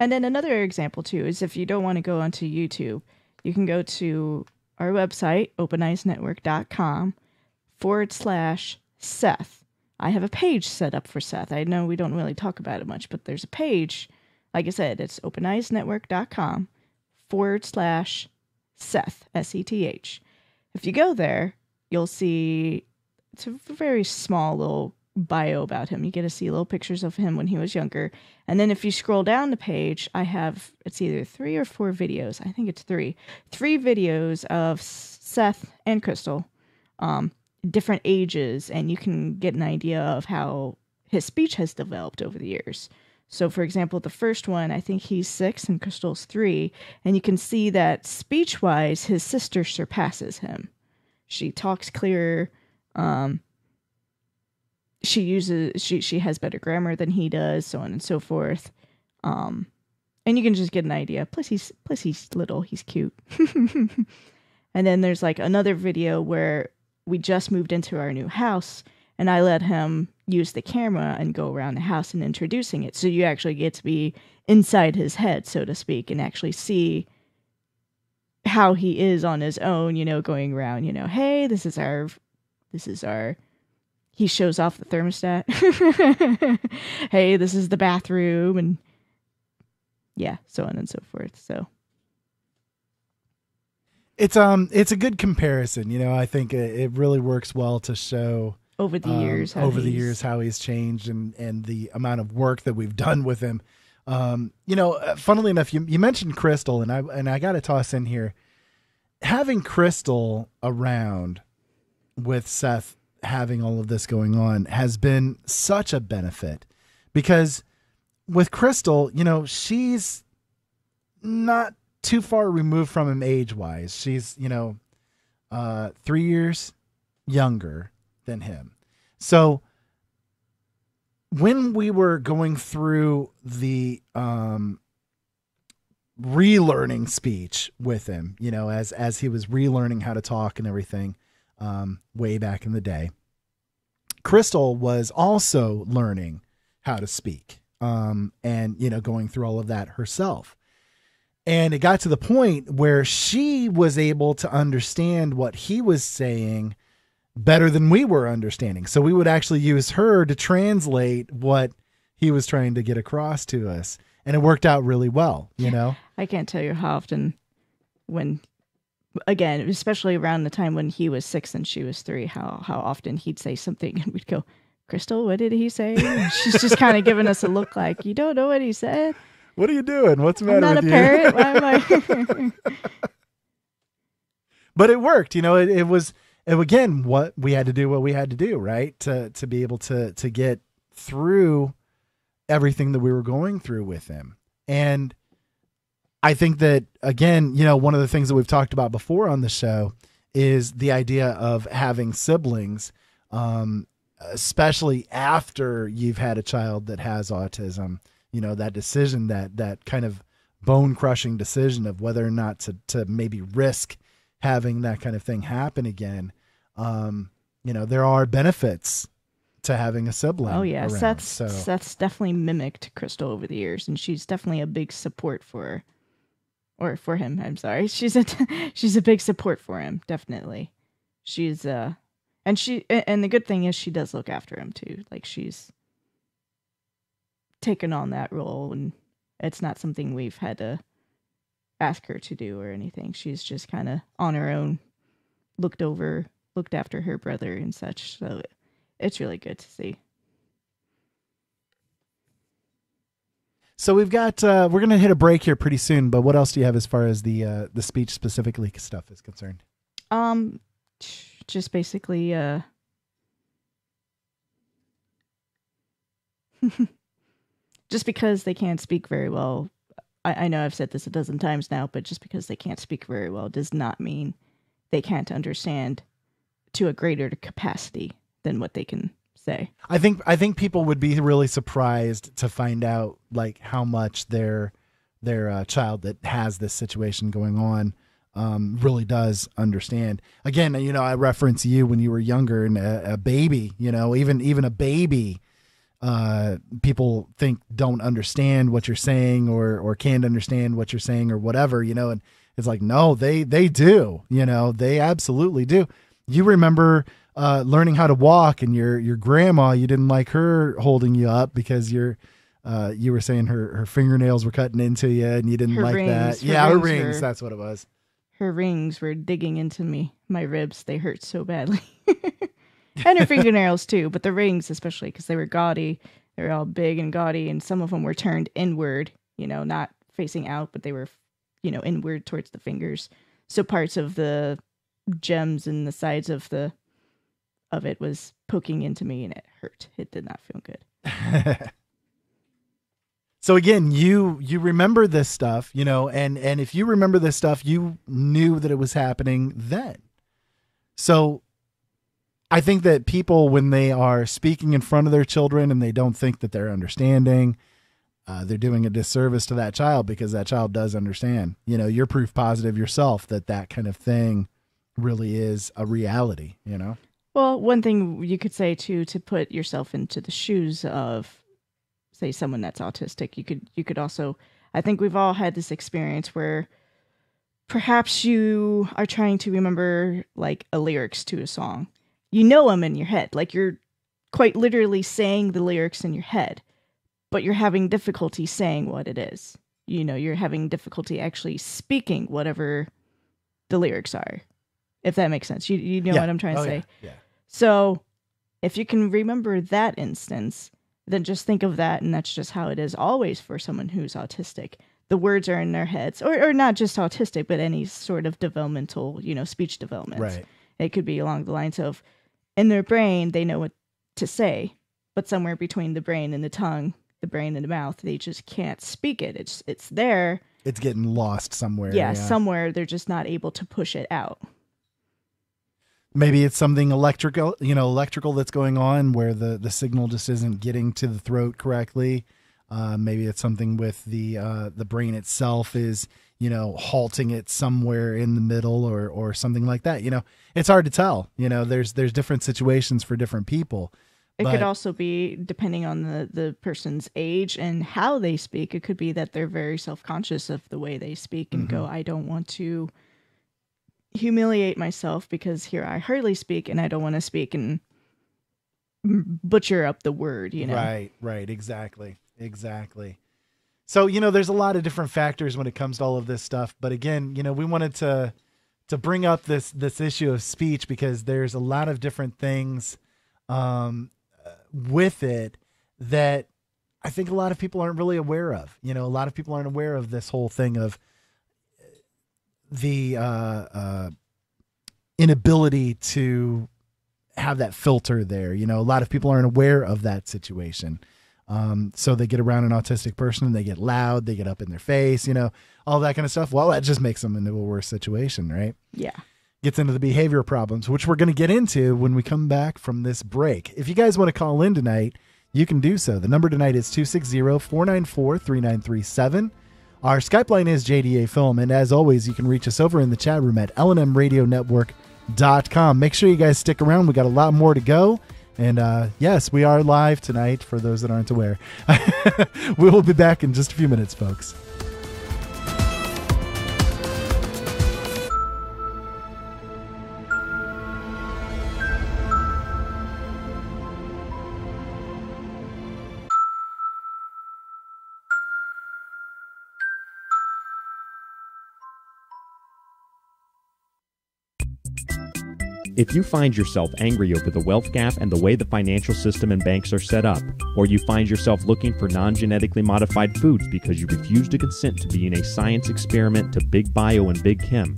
And then another example too is if you don't want to go onto YouTube, you can go to our website, openeyesnetwork.com/Seth. I have a page set up for Seth. I know we don't really talk about it much, but there's a page. Like I said, it's openeyesnetwork.com/Seth, SETH. If you go there, you'll see it's a very small little bio about him. You get to see little pictures of him when he was younger. And then if you scroll down the page, it's either 3 or 4 videos. I think it's 3. 3 videos of Seth and Crystal, different ages, and you can get an idea of how his speech has developed over the years. So, for example, the first one, I think he's 6 and Crystal's 3, and you can see that speech-wise, his sister surpasses him. She talks clearer. She has better grammar than he does, so on and so forth. And you can just get an idea. Plus he's little, he's cute. And then there's like another video where we just moved into our new house, and I let him use the camera and go around the house and introducing it. So you actually get to be inside his head, so to speak, and actually see how he is on his own, you know, going around, you know, hey, this is our, he shows off the thermostat. Hey, this is the bathroom, and yeah, so on and so forth. So it's a good comparison, you know. I think it really works well to show over the years how he's changed and the amount of work that we've done with him. You know, funnily enough, you mentioned Crystal, and I got to toss in here, having Crystal around with Seth having all of this going on has been such a benefit, because with Crystal, you know, she's not too far removed from him age-wise. She's, you know, 3 years younger than him. So when we were going through the relearning speech with him, you know, as he was relearning how to talk and everything, way back in the day, Crystal was also learning how to speak, and, you know, going through all of that herself. And it got to the point where she was able to understand what he was saying better than we were understanding. So we would actually use her to translate what he was trying to get across to us. And it worked out really well, you know? I can't tell you how often again, especially around the time when he was 6 and she was 3, how often he'd say something and we'd go, Crystal, what did he say? And she's just kind of giving us a look like, you don't know what he said? What are you doing? What's the matter with you? I'm not a parrot. Why am I? But it worked. You know, it was, again, what we had to do, right? To be able to get through everything that we were going through with him. And I think that, again, you know, one of the things that we've talked about before on the show is the idea of having siblings, especially after you've had a child that has autism. You know, that decision, that kind of bone-crushing decision of whether or not to maybe risk having that kind of thing happen again. You know, there are benefits to having a sibling. Oh yeah, around, Seth's definitely mimicked Crystal over the years, and she's definitely a big support for him. I'm sorry, she's a big support for him. Definitely, she's and the good thing is she does look after him too. Like, she's taken on that role, and it's not something we've had to ask her to do or anything. She's just kind of on her own, looked after her brother and such. So it's really good to see. So we've got we're going to hit a break here pretty soon, but what else do you have as far as the speech specifically stuff is concerned? Just basically, just because they can't speak very well. I know I've said this a dozen times now, but just because they can't speak very well does not mean they can't understand to a greater capacity than what they can say. I think people would be really surprised to find out like how much their child that has this situation going on really does understand. Again, you know, I reference you when you were younger and a baby, you know, even a baby, people think don't understand what you're saying or can't understand what you're saying or whatever, you know, and it's like, no, they do, you know, they absolutely do. You remember learning how to walk, and your grandma, you didn't like her holding you up because you were saying her fingernails were cutting into you and you didn't like that. Yeah, her rings, that's what it was. Her rings were digging into my ribs. They hurt so badly. And her fingernails too, but the rings especially, because they were gaudy. They were all big and gaudy, and some of them were turned inward, you know, not facing out, but they were, you know, inward towards the fingers. So parts of the gems and the sides of it was poking into me, and it hurt. It did not feel good. So again, you remember this stuff, you know, and if you remember this stuff, you knew that it was happening then. So I think that people, when they are speaking in front of their children and they don't think that they're understanding, they're doing a disservice to that child, because that child does understand. You know, you're proof positive yourself that kind of thing really is a reality, you know? Well, one thing you could say too, to put yourself into the shoes of, say, someone that's autistic, you could also, I think we've all had this experience where perhaps you are trying to remember like a lyrics to a song. You know them in your head, like you're quite literally saying the lyrics in your head, but you're having difficulty saying what it is. You know, you're having difficulty actually speaking whatever the lyrics are, if that makes sense. You know what I'm trying to say? Yeah. So if you can remember that instance, then just think of that, and that's just how it is always for someone who's autistic. The words are in their heads, or not just autistic, but any sort of developmental, you know, speech development. Right. It could be along the lines of, in their brain, they know what to say, but somewhere between the brain and the tongue, the brain and the mouth, they just can't speak it. It's there. It's getting lost somewhere. Yeah, somewhere. They're just not able to push it out. Maybe it's something electrical that's going on where the signal just isn't getting to the throat correctly. Maybe it's something with the brain itself is, you know, halting it somewhere in the middle or something like that. You know, it's hard to tell. You know, there's different situations for different people. It could also be, depending on the person's age and how they speak, it could be that they're very self-conscious of the way they speak and go, I don't want to humiliate myself because here I hardly speak and I don't want to speak and butcher up the word, you know? Right. Exactly. So, you know, there's a lot of different factors when it comes to all of this stuff. But again, you know, we wanted to bring up this issue of speech because there's a lot of different things with it that I think a lot of people aren't really aware of. You know, a lot of people aren't aware of this whole thing of the inability to have that filter there. You know, a lot of people aren't aware of that situation. So they get around an autistic person and they get loud, they get up in their face, you know, all that kind of stuff. Well, that just makes them into a worse situation, right? Yeah. Gets into the behavioral problems, which we're going to get into when we come back from this break. If you guys want to call in tonight, you can do so. The number tonight is 260-494-3937. Our Skype line is JDA Film. And as always, you can reach us over in the chat room at LNMRadioNetwork.com. Make sure you guys stick around. We got a lot more to go. And yes, we are live tonight for those that aren't aware. We will be back in just a few minutes, folks. If you find yourself angry over the wealth gap and the way the financial system and banks are set up, or you find yourself looking for non-genetically modified foods because you refuse to consent to being a science experiment to Big Bio and Big Chem,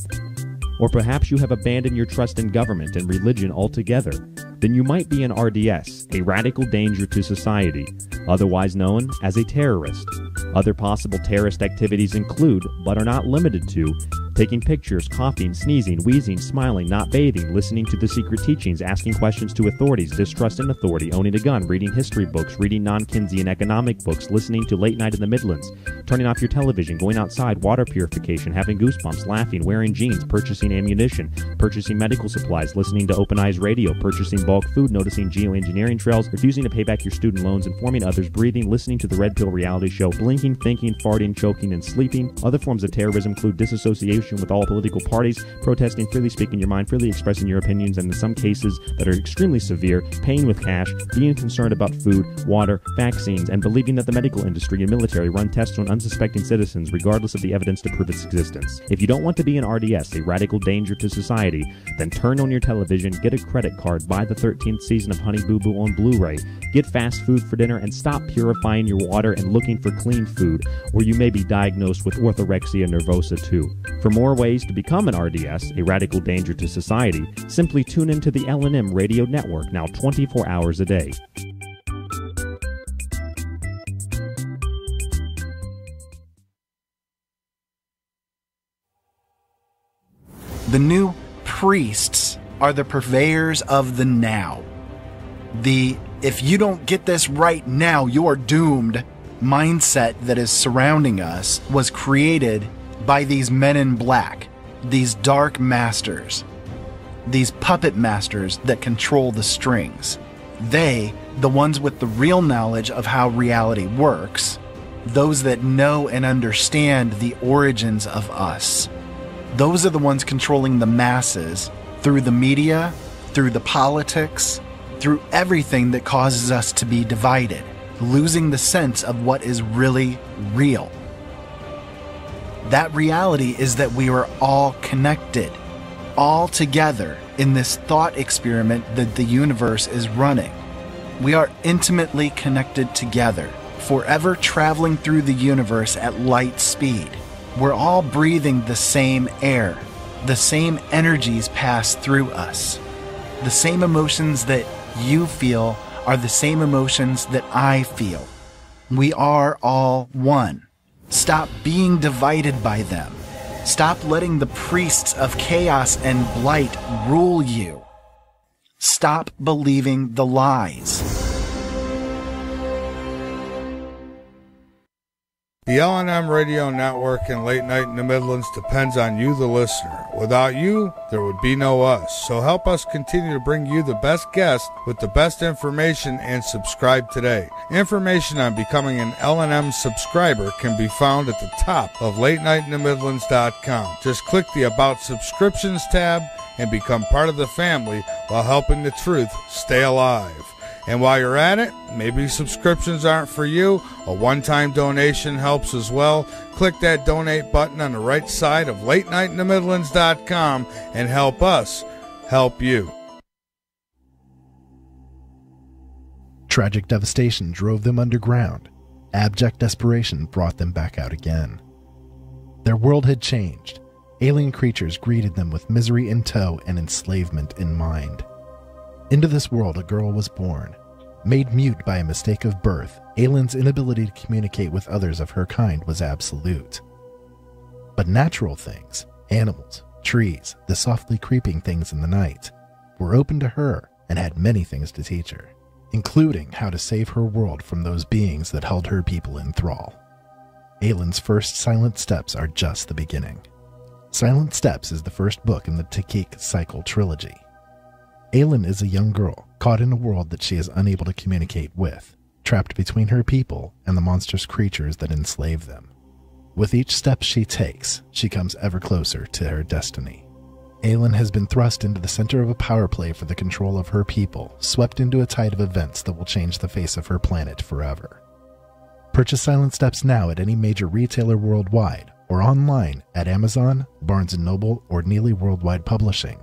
Or perhaps you have abandoned your trust in government and religion altogether. Then you might be an RDS, a radical danger to society, otherwise known as a terrorist. Other possible terrorist activities include, but are not limited to, taking pictures, coughing, sneezing, wheezing, smiling, not bathing, listening to the secret teachings, asking questions to authorities, distrust in authority, owning a gun, reading history books, reading non-Keynesian economic books, listening to Late Night in the Midlands, turning off your television, going outside, water purification, having goosebumps, laughing, wearing jeans, purchasing ammunition, purchasing medical supplies, listening to Open Eyes Radio, purchasing bulk food, noticing geoengineering trails, refusing to pay back your student loans, informing others, breathing, listening to the Red Pill reality show, blinking, thinking, farting, choking, and sleeping. Other forms of terrorism include disassociation with all political parties, protesting, freely speaking your mind, freely expressing your opinions, and in some cases that are extremely severe, paying with cash, being concerned about food, water, vaccines, and believing that the medical industry and military run tests on unsuspecting citizens regardless of the evidence to prove its existence. If you don't want to be an RDS, a radical danger to society, then turn on your television, get a credit card, buy the 13th season of Honey Boo Boo on Blu-ray, get fast food for dinner, and stop purifying your water and looking for clean food, or you may be diagnosed with orthorexia nervosa too. For more ways to become an RDS, a radical danger to society, simply tune into the LNM Radio Network, now 24 hours a day. The new priests are the purveyors of the now. The if you don't get this right now, you're doomed mindset that is surrounding us was created by these men in black, these dark masters, these puppet masters that control the strings. They, the ones with the real knowledge of how reality works, those that know and understand the origins of us. Those are the ones controlling the masses through the media, through the politics, through everything that causes us to be divided, losing the sense of what is really real. That reality is that we are all connected, all together in this thought experiment that the universe is running. We are intimately connected together, forever traveling through the universe at light speed. We're all breathing the same air. The same energies pass through us. The same emotions that you feel are the same emotions that I feel. We are all one. Stop being divided by them. Stop letting the priests of chaos and blight rule you. Stop believing the lies. The LNM Radio Network and Late Night in the Midlands depends on you, the listener. Without you, there would be no us. So help us continue to bring you the best guests with the best information and subscribe today. Information on becoming an LNM subscriber can be found at the top of LateNightInTheMidlands.com. Just click the About Subscriptions tab and become part of the family while helping the truth stay alive. And while you're at it, maybe subscriptions aren't for you. A one-time donation helps as well. Click that donate button on the right side of LateNightInTheMidlands.com and help us help you. Tragic devastation drove them underground. Abject desperation brought them back out again. Their world had changed. Alien creatures greeted them with misery in tow and enslavement in mind. Into this world a girl was born. Made mute by a mistake of birth, Aylin's inability to communicate with others of her kind was absolute. But natural things, animals, trees, the softly creeping things in the night, were open to her and had many things to teach her, including how to save her world from those beings that held her people in thrall. Aylin's first Silent Steps are just the beginning. Silent Steps is the first book in the Takik Cycle trilogy. Aylin is a young girl caught in a world that she is unable to communicate with, trapped between her people and the monstrous creatures that enslave them. With each step she takes, she comes ever closer to her destiny. Aylin has been thrust into the center of a power play for the control of her people, swept into a tide of events that will change the face of her planet forever. Purchase Silent Steps now at any major retailer worldwide, or online at Amazon, Barnes & Noble, or Neely Worldwide Publishing.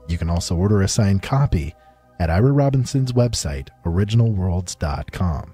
You can also order a signed copy at Ira Robinson's website, originalworlds.com.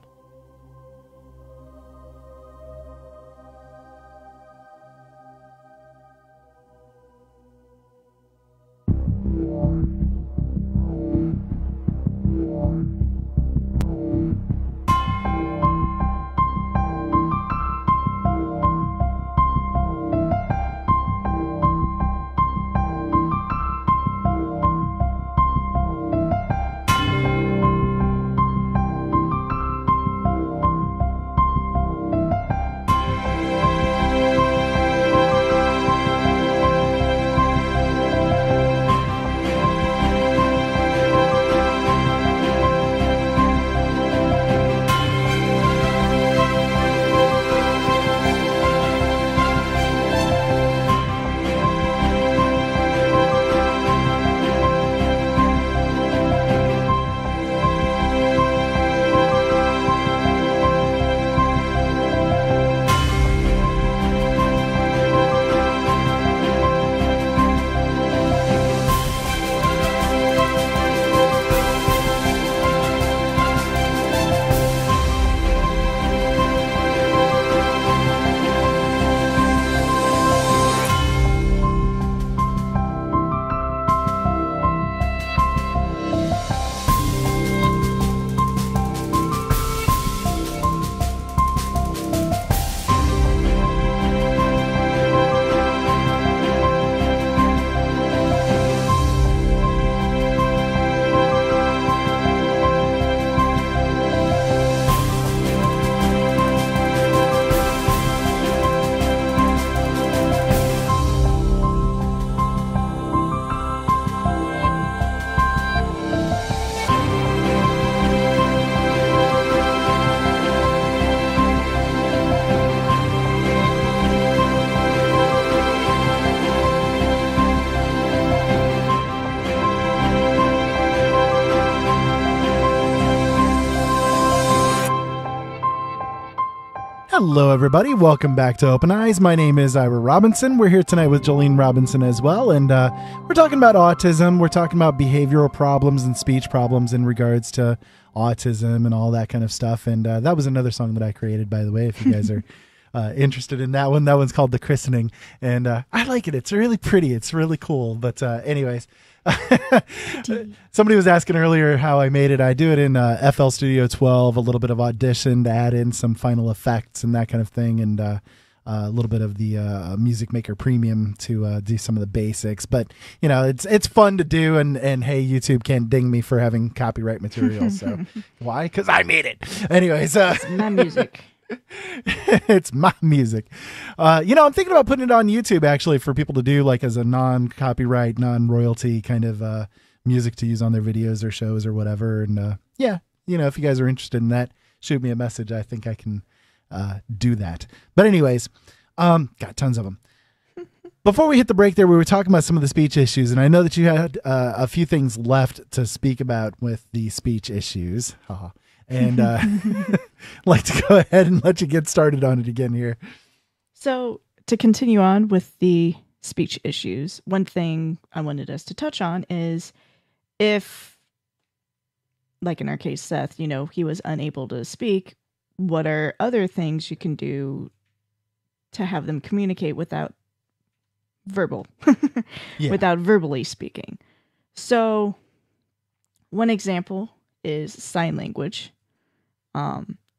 Hello, everybody. Welcome back to Open Eyes. My name is Ira Robinson. We're here tonight with Jolene Robinson as well, and we're talking about autism. We're talking about behavioral problems and speech problems in regards to autism and all that kind of stuff. And that was another song that I created, by the way, if you guys are interested in that one. That one's called The Christening, and I like it. It's really pretty. It's really cool. But anyways, somebody was asking earlier how I made it. I do it in FL Studio 12, a little bit of Audition to add in some final effects and that kind of thing, and a little bit of the Music Maker Premium to do some of the basics. But you know, it's fun to do, and hey, YouTube can't ding me for having copyright material. So why? Because I made it. Anyways, it's my music. It's my music. You know, I'm thinking about putting it on YouTube actually for people to do like as a non-copyright, non-royalty kind of music to use on their videos or shows or whatever. And yeah, you know, if you guys are interested in that, shoot me a message. I think I can do that. But anyways, got tons of them. Before we hit the break there, we were talking about some of the speech issues, and I know that you had a few things left to speak about with the speech issues. And like to go ahead and let you get started on it again here. So to continue on with the speech issues, one thing I wanted us to touch on is if, like in our case, Seth, you know, he was unable to speak, what are other things you can do to have them communicate without without verbally speaking? So one example is sign language.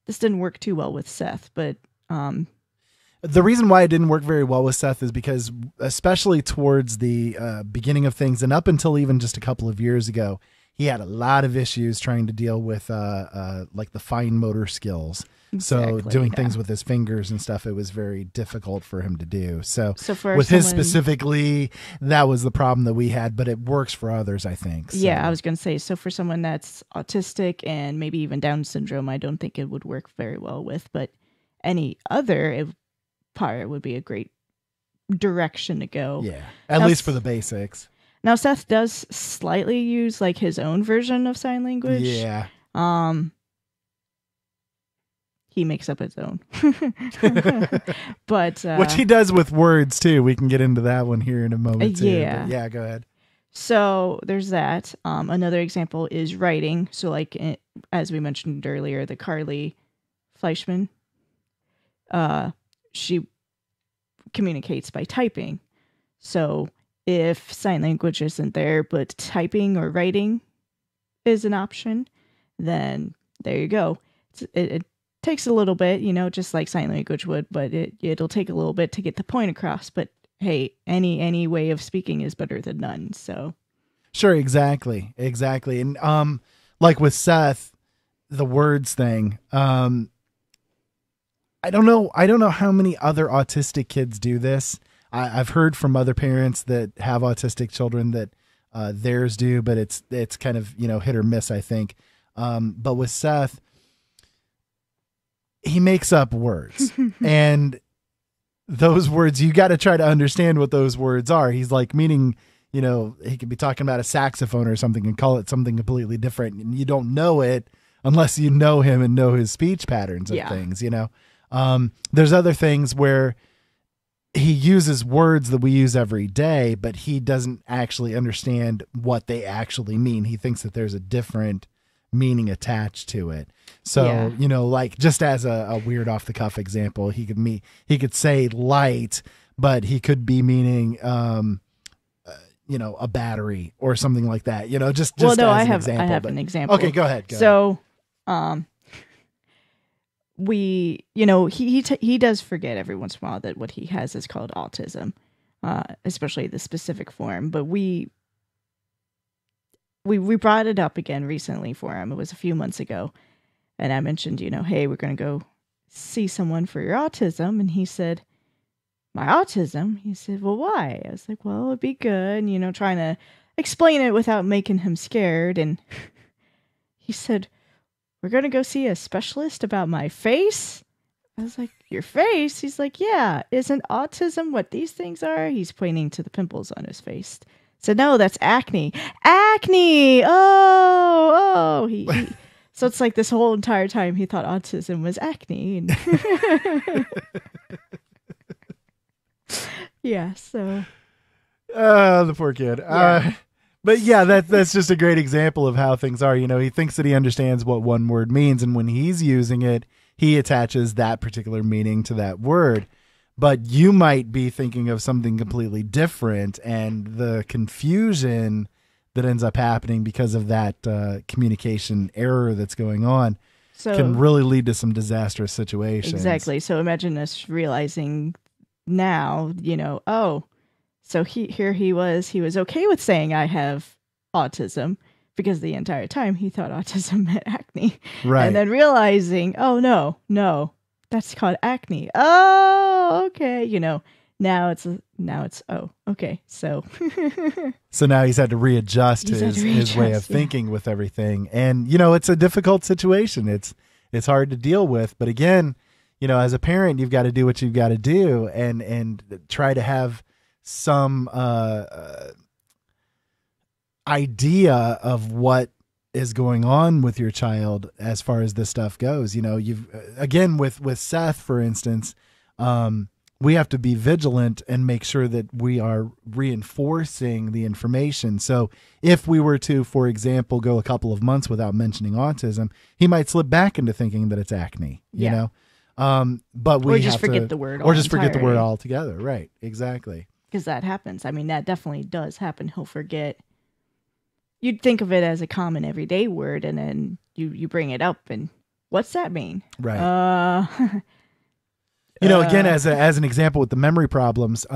This didn't work too well with Seth, but the reason why it didn't work very well with Seth is because, especially towards the beginning of things and up until even just a couple of years ago, he had a lot of issues trying to deal with like the fine motor skills. Exactly, so doing things with his fingers and stuff, it was very difficult for him to do. So for with his specifically, that was the problem that we had, but it works for others, I think. So. Yeah, I was going to say, so for someone that's autistic and maybe even Down syndrome, I don't think it would work very well with, but any other part would be a great direction to go. Yeah, at least for the basics. Now, Seth does slightly use like his own version of sign language. Yeah. He makes up his own. But which he does with words too. We can get into that one here in a moment too. Yeah. But yeah, go ahead. So there's that. Another example is writing. So like as we mentioned earlier, the Carly Fleischman, she communicates by typing. So if sign language isn't there, but typing or writing is an option, then there you go. It takes a little bit, you know, just like sign language would, but it'll take a little bit to get the point across. But hey, any way of speaking is better than none. So sure, exactly. And like with Seth, the words thing, I don't know how many other autistic kids do this. I've heard from other parents that have autistic children that theirs do, but it's kind of, you know, hit or miss, I think. But with Seth, he makes up words, and those words, you got to try to understand what those words are. He's like meaning, you know, he could be talking about a saxophone or something and call it something completely different. And you don't know it unless you know him and know his speech patterns of things, you know? There's other things where he uses words that we use every day, but he doesn't actually understand what they actually mean. He thinks that there's a different meaning attached to it. So, you know, like just as a weird off the cuff example, he could say light, but he could be meaning, you know, a battery or something like that, you know, just well, no, as I have an example. Okay, go ahead. We, you know, he does forget every once in a while that what he has is called autism, especially the specific form. But we brought it up again recently for him. It was a few months ago, and I mentioned, you know, hey, we're going to go see someone for your autism, and he said, my autism? He said, well, why? I was like, well, it'd be good, you know, trying to explain it without making him scared, and he said, we're going to go see a specialist about my face? I was like, your face? He's like, yeah, isn't autism what these things are? He's pointing to the pimples on his face. I said, no, that's acne. Acne! Oh! So it's like this whole entire time he thought autism was acne. And yeah, so. The poor kid. Yeah. But yeah, that's just a great example of how things are. You know, he thinks that he understands what one word means, and when he's using it, he attaches that particular meaning to that word. But you might be thinking of something completely different, and the confusion that ends up happening because of that communication error that's going on can really lead to some disastrous situations. Exactly. So imagine us realizing now, you know, oh, so here he was okay with saying I have autism because the entire time he thought autism meant acne. Right. And then realizing, oh, no, that's called acne. Oh, okay. You know, now it's oh, okay. So so now he's had to readjust his way of thinking with everything. And, you know, it's a difficult situation. It's hard to deal with. But again, you know, as a parent, you've got to do what you've got to do and try to have some idea of what is going on with your child as far as this stuff goes. You know, you've again with Seth, for instance, we have to be vigilant and make sure that we are reinforcing the information. So if we were to, for example, go a couple of months without mentioning autism, he might slip back into thinking that it's acne, you know? But we just forget the word altogether. Right. Exactly. Because that happens. I mean, that definitely does happen. He'll forget. You'd think of it as a common everyday word, and then you bring it up, and what's that mean? Right. You know, again, as an example with the memory problems,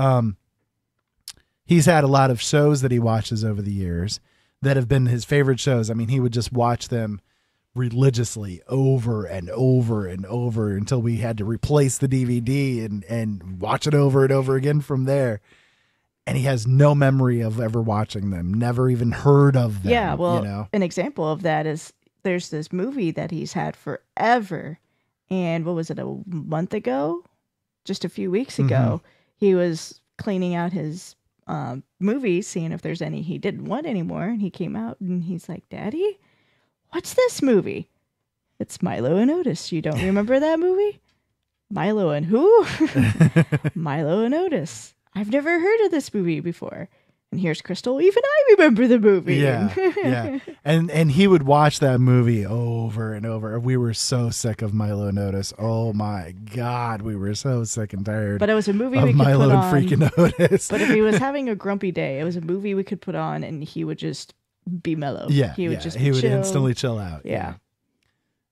he's had a lot of shows that he watches over the years that have been his favorite shows. I mean, he would just watch them religiously over and over and over until we had to replace the DVD and watch it over and over again from there. And he has no memory of ever watching them, never even heard of them. Yeah, well, you know? An example of that is there's this movie that he's had forever. And what was it, a month ago? Just a few weeks ago, he was cleaning out his movies, seeing if there's any he didn't want anymore. And he came out and he's like, Daddy, what's this movie? It's Milo and Otis. You don't remember that movie? Milo and who? Milo and Otis. I've never heard of this movie before. And here's Crystal. Even I remember the movie. Yeah, yeah. And he would watch that movie over and over. We were so sick of Milo and Otis. Oh my God, we were so sick and tired. But it was a movie we could Milo put and on. freaking Otis. But if he was having a grumpy day, it was a movie we could put on, and he would just be mellow. Yeah, he would just he would chill. instantly chill out. Yeah.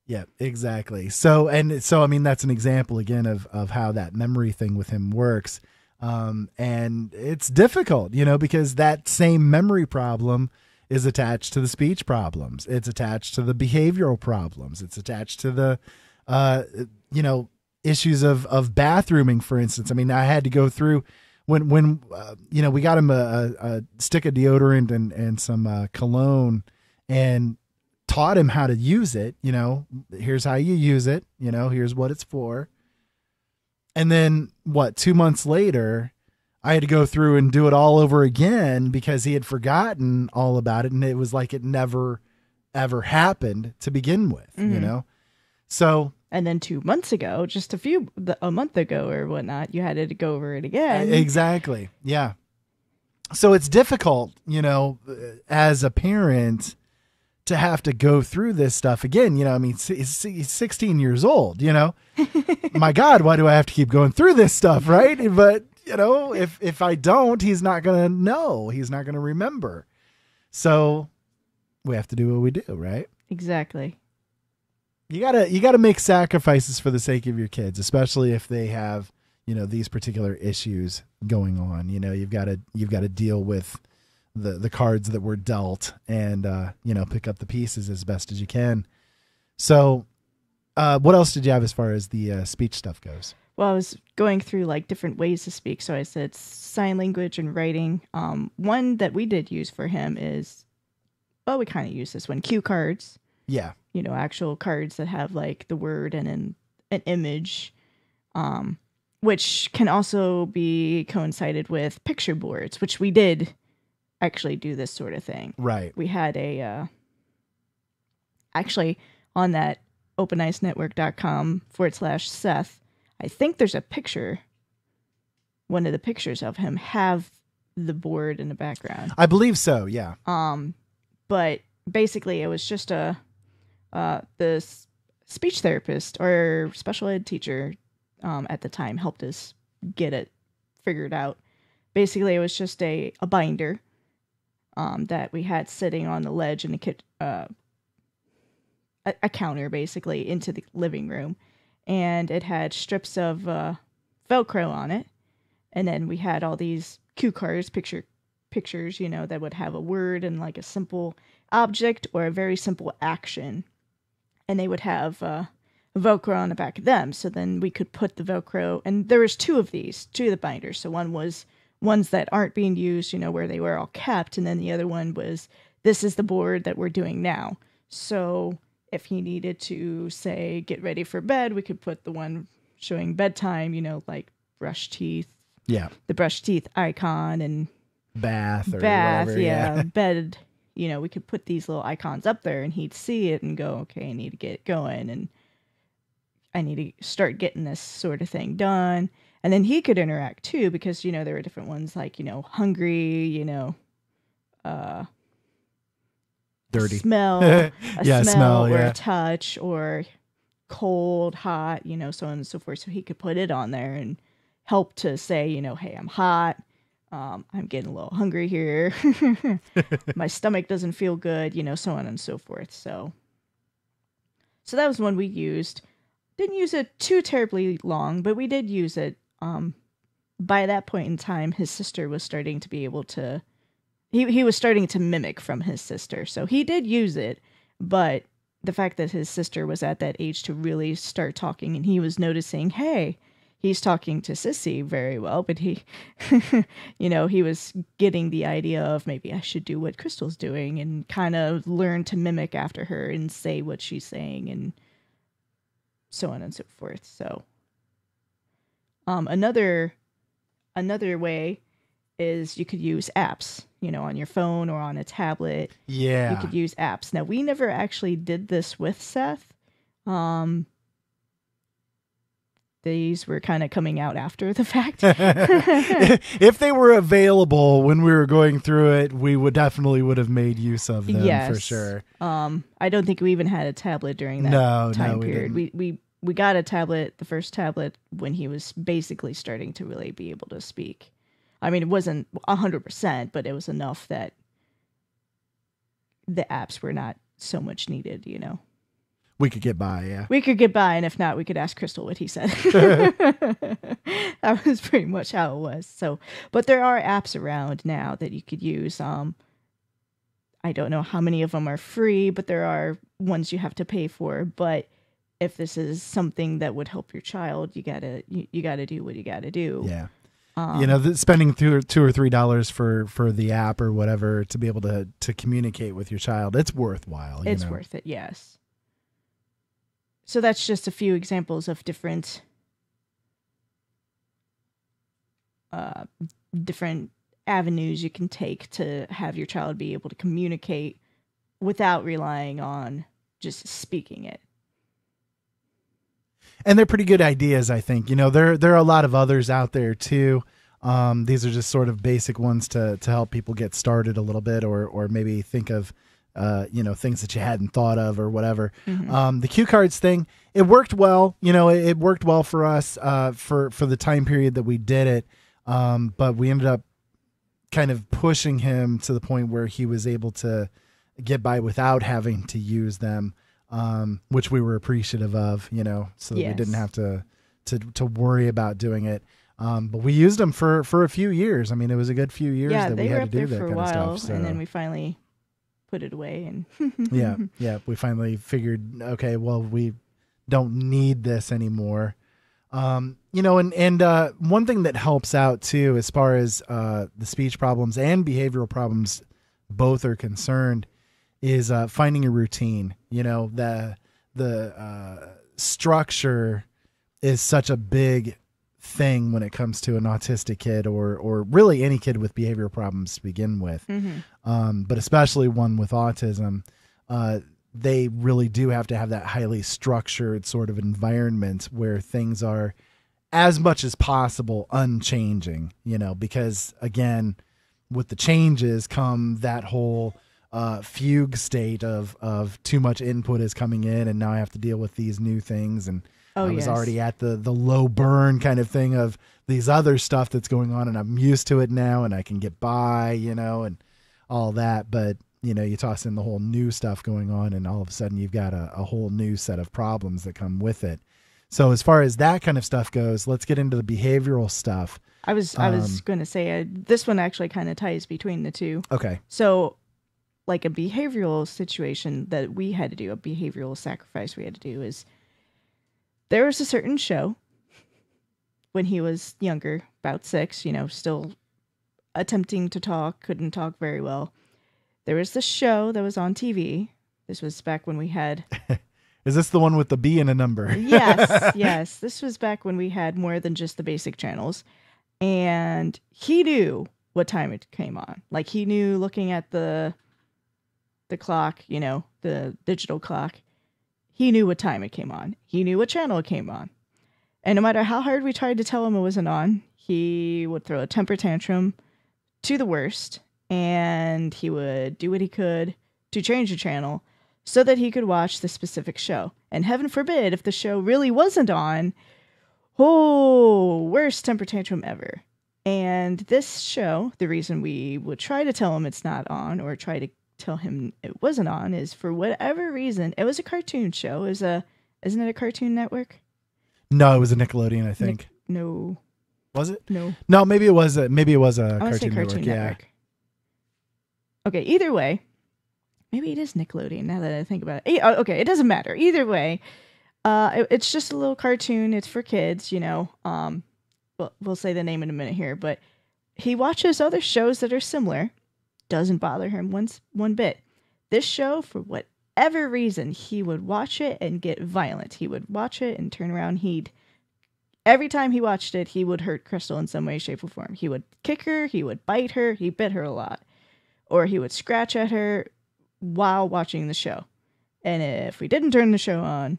Yeah, exactly. So I mean, that's an example again of how that memory thing with him works. And it's difficult, you know, because that same memory problem is attached to the speech problems. It's attached to the behavioral problems. It's attached to the, you know, issues of bathrooming, for instance. I mean, I had to go through when you know, we got him a stick of deodorant and some cologne and taught him how to use it. You know, here's how you use it. You know, here's what it's for. And then 2 months later, I had to go through and do it all over again because he had forgotten all about it. And it was like it never, ever happened to begin with, you know? So. And then 2 months ago, just a month ago or whatnot, you had to go over it again. Exactly. Yeah. So it's difficult, you know, as a parent to have to go through this stuff again. You know, I mean, he's 16 years old, you know, my God, why do I have to keep going through this stuff? Right. But you know, if I don't, he's not going to know, he's not going to remember. So we have to do what we do. Right. Exactly. You gotta make sacrifices for the sake of your kids, especially if they have, you know, these particular issues going on. You know, you've got to deal with the cards that were dealt and, you know, pick up the pieces as best as you can. So, what else did you have as far as the speech stuff goes? Well, I was going through like different ways to speak. So I said sign language and writing. One that we did use for him is, well, we kind of use this one, cue cards. Yeah. You know, actual cards that have like the word and an image, which can also be coincided with picture boards, which we did actually do this sort of thing. Right. We had actually on that openeye'snetwork.com/Seth, I think there's a picture. One of the pictures of him have the board in the background. I believe so, yeah. But basically it was just the speech therapist or special ed teacher at the time helped us get it figured out. Basically it was just a binder that we had sitting on the ledge in the a counter basically into the living room, and it had strips of Velcro on it, and then we had all these cue cards, pictures, you know, that would have a word and like a simple object or a very simple action, and they would have Velcro on the back of them. So then we could put the Velcro, and there was two of the binders. So one was ones that aren't being used, you know, where they were all kept, and then the other one was, this is the board that we're doing now. So if he needed to say, get ready for bed, we could put the one showing bedtime, you know, like brush teeth. Yeah. The brush teeth icon and bath, whatever, yeah. Bed, you know, we could put these little icons up there and he'd see it and go, okay, I need to get it going and I need to start getting this sort of thing done. And then he could interact too, because, you know, there were different ones like, you know, hungry, you know, dirty smell, smell or a touch, or cold, hot, you know, so on and so forth. So he could put it on there and help to say, you know, hey, I'm hot. I'm getting a little hungry here. My stomach doesn't feel good, you know, so on and so forth. So that was one we used. Didn't use it too terribly long, but we did use it. By that point in time, his sister was starting to be able to, he was starting to mimic from his sister. So he did use it, but the fact that his sister was at that age to really start talking, and he was noticing, hey, he's talking to Sissy very well, but he, you know, he was getting the idea of maybe I should do what Crystal's doing and kind of learn to mimic after her and say what she's saying and so on and so forth. So another way is you could use apps, you know, on your phone or on a tablet. Yeah. You could use apps. Now, we never actually did this with Seth. These were kind of coming out after the fact. If they were available when we were going through it, we would have made use of them for sure. I don't think we even had a tablet during that time period. We got a tablet, the first tablet, when he was basically starting to really be able to speak. I mean, it wasn't 100%, but it was enough that the apps were not so much needed, you know. We could get by, yeah. We could get by, and if not, we could ask Crystal what he said. That was pretty much how it was. So, but there are apps around now that you could use. I don't know how many of them are free, but there are ones you have to pay for. But if this is something that would help your child, you gotta do what you gotta do. Yeah. You know, spending $2 or $3 for the app or whatever to be able to communicate with your child, it's worthwhile. It's worth it, yes. So that's just a few examples of different avenues you can take to have your child be able to communicate without relying on just speaking it. And they're pretty good ideas, I think. You know, there are a lot of others out there too. These are just sort of basic ones to help people get started a little bit, or maybe think of you know, things that you hadn't thought of or whatever. Mm-hmm. The cue cards thing, it worked well. You know, it worked well for us for the time period that we did it. But we ended up kind of pushing him to the point where he was able to get by without having to use them. Which we were appreciative of, you know, so that we didn't have to worry about doing it. But we used them for a few years. I mean, it was a good few years that we had to do that kind of stuff. So. And then we finally put it away. And yeah, we finally figured, okay, well, we don't need this anymore. You know, and one thing that helps out too, as far as the speech problems and behavioral problems both are concerned, is finding a routine. You know, the structure is such a big thing when it comes to an autistic kid or really any kid with behavioral problems to begin with. Mm-hmm. But especially one with autism. they really do have to have that highly structured sort of environment where things are as much as possible unchanging, because again, with the changes come that whole fugue state of too much input is coming in, and now I have to deal with these new things. And I was already at the low burn kind of thing of these other stuff that's going on, and I'm used to it now, and I can get by, and all that. But you toss in the whole new stuff going on, and all of a sudden you've got a whole new set of problems that come with it. So as far as that kind of stuff goes, let's get into the behavioral stuff. I was going to say this one actually kind of ties between the two. Okay. So like a behavioral situation that we had to do, a behavioral sacrifice we had to do, is there was a certain show when he was younger, about 6, still attempting to talk, couldn't talk very well. There was this show that was on TV. This was back when we had... Is this the one with the B and a number? Yes. This was back when we had more than just the basic channels. And he knew what time it came on. Like, he knew looking at the clock, the digital clock. He knew what time it came on. He knew what channel it came on. And no matter how hard we tried to tell him it wasn't on, he would throw a temper tantrum to the worst. And he would do what he could to change the channel so that he could watch the specific show. And heaven forbid, if the show really wasn't on, worst temper tantrum ever. And this show, the reason we would try to tell him it's not on, or try to tell him it wasn't on, is for whatever reason, it was a cartoon show. Isn't it a Cartoon Network? No, it was a Nickelodeon, I think. No. Was it? No, maybe it was a I Cartoon Cartoon Network. Network. Okay, either way, maybe it is Nickelodeon now that I think about it. Okay, it doesn't matter. Either way, it's just a little cartoon. It's for kids, we'll say the name in a minute here, but he watches other shows that are similar. Doesn't bother him one bit. This show, for whatever reason, he would watch it and get violent. He would watch it and turn around. Every time he watched it, he would hurt Crystal in some way, shape, or form. He would kick her. He would bite her. He bit her a lot. Or he would scratch at her while watching the show. And if we didn't turn the show on,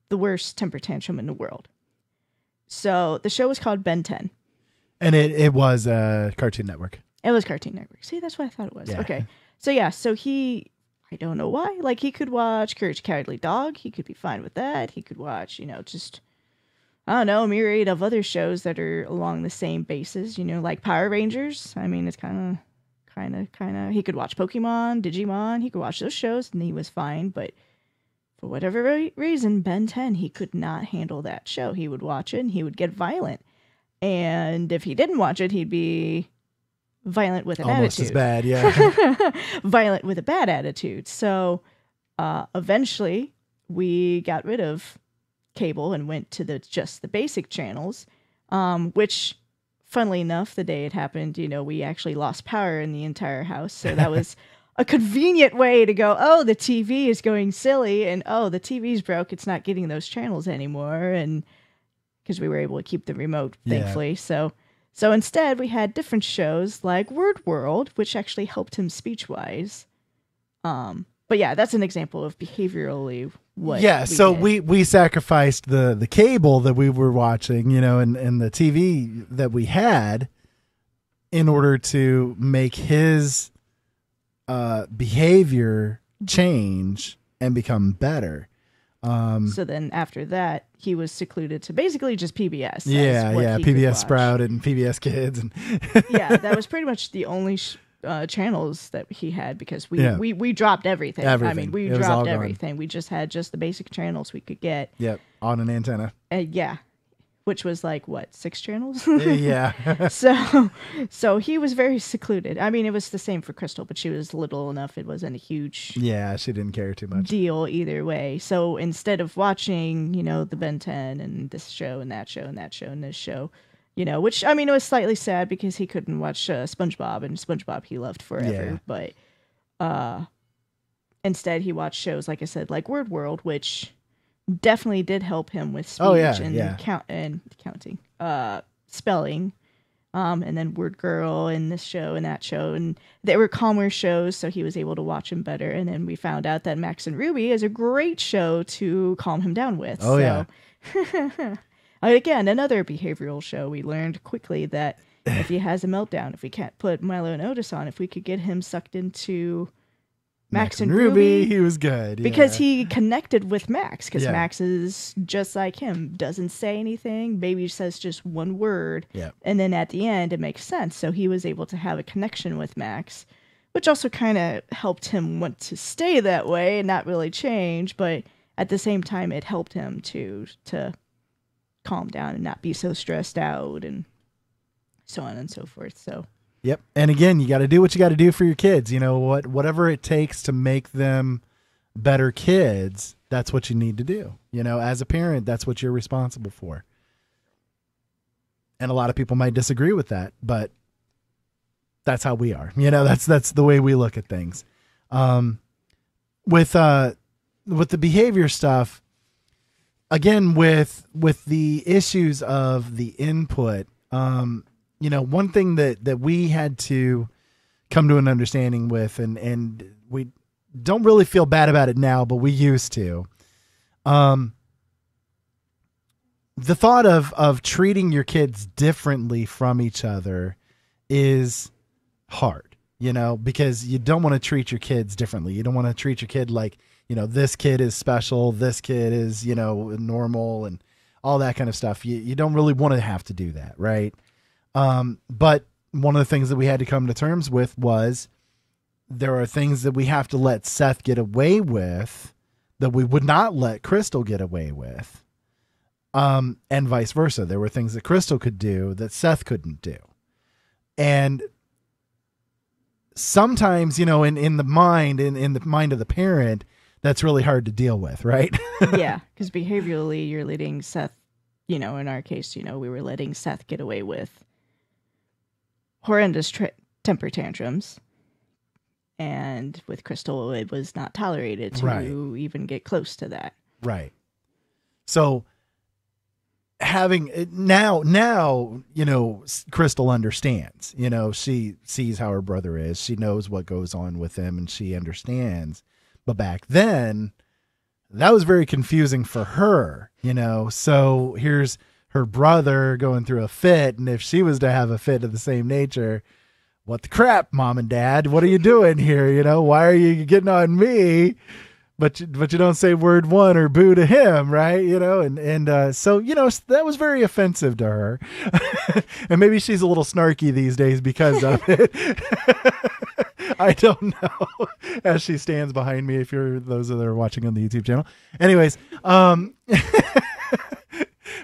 the worst temper tantrum in the world. So the show was called Ben 10. And it was Cartoon Network. It was Cartoon Network. See, that's what I thought it was. Yeah. Okay. So I don't know why. Like, he could watch Courage the Cowardly Dog. He could be fine with that. He could watch, just, I don't know, a myriad of other shows that are along the same basis, like Power Rangers. I mean, it's kind of, he could watch Pokemon, Digimon. He could watch those shows and he was fine. But for whatever reason, Ben 10, he could not handle that show. He would watch it and he would get violent. And if he didn't watch it, he'd be violent with an Almost attitude. as bad, yeah. Violent with a bad attitude. So eventually we got rid of cable and went to just the basic channels, which, funnily enough, the day it happened, we actually lost power in the entire house. So that was a convenient way to go, the TV is going silly, and the TV's broke. It's not getting those channels anymore. And because we were able to keep the remote, thankfully. Yeah. So instead, we had different shows like Word World, which actually helped him speech-wise. But yeah, that's an example of behaviorally what. Yeah, so we sacrificed the cable that we were watching, and the TV that we had in order to make his behavior change and become better. So then after that, he was secluded to basically just PBS. Yeah, PBS Sprout and PBS Kids. And yeah, that was pretty much the only channels that he had, because we dropped everything. I mean, we dropped everything. We just had the basic channels we could get. Yep, on an antenna. Yeah, which was like, 6 channels? Yeah. So he was very secluded. I mean, it was the same for Crystal, but she was little enough. It wasn't a huge... Yeah, she didn't care too much. ...deal either way. So instead of watching, the Ben 10 and this show and that show and that show and this show, which, I mean, it was slightly sad because he couldn't watch SpongeBob, and SpongeBob he loved forever. Yeah. But instead he watched shows, like I said, like Word World, which... definitely did help him with speech and counting, spelling. and then Word Girl and this show and that show, and they were calmer shows, so he was able to watch them better. And then we found out that Max and Ruby is a great show to calm him down with. Oh, so. Yeah. Again, another behavioral show. We learned quickly that if he has a meltdown, if we can't put Milo and Otis on, if we could get him sucked into Max and Ruby, he was good. Because he connected with Max, because Max is just like him, doesn't say anything, maybe says just one word, and then at the end it makes sense. So he was able to have a connection with Max, which also kind of helped him want to stay that way and not really change, but at the same time it helped him to calm down and not be so stressed out and so on and so forth. So yep. And again, you got to do what you got to do for your kids. You know, whatever it takes to make them better kids, that's what you need to do. You know, as a parent, that's what you're responsible for. And a lot of people might disagree with that, but that's how we are. You know, that's the way we look at things. With the behavior stuff, again, with the issues of the input, you know, one thing that we had to come to an understanding with, and we don't really feel bad about it now, but we used to. The thought of treating your kids differently from each other is hard, you know, because you don't want to treat your kids differently. You don't want to treat your kid like, you know, this kid is special, this kid is, you know, normal and all that kind of stuff. You don't really want to have to do that, right? But one of the things that we had to come to terms with was there are things that we have to let Seth get away with that we would not let Crystal get away with. And vice versa. There were things that Crystal could do that Seth couldn't do. And sometimes, you know, in the mind of the parent, that's really hard to deal with, right? Yeah, because behaviorally, you're letting Seth, you know, in our case, you know, we were letting Seth get away with horrendous temper tantrums. And with Crystal, it was not tolerated to even get close to that. Right. So having now, you know, Crystal understands, you know, she sees how her brother is. She knows what goes on with him and she understands. But back then, that was very confusing for her, you know. So here's her brother going through a fit. And if she was to have a fit of the same nature, what the crap, Mom and Dad? What are you doing here? You know, why are you getting on me? But you don't say word one or boo to him, right? You know, and so, you know, that was very offensive to her. And maybe she's a little snarky these days because of it. I don't know. As she stands behind me, if you're those that are watching on the YouTube channel. Anyways,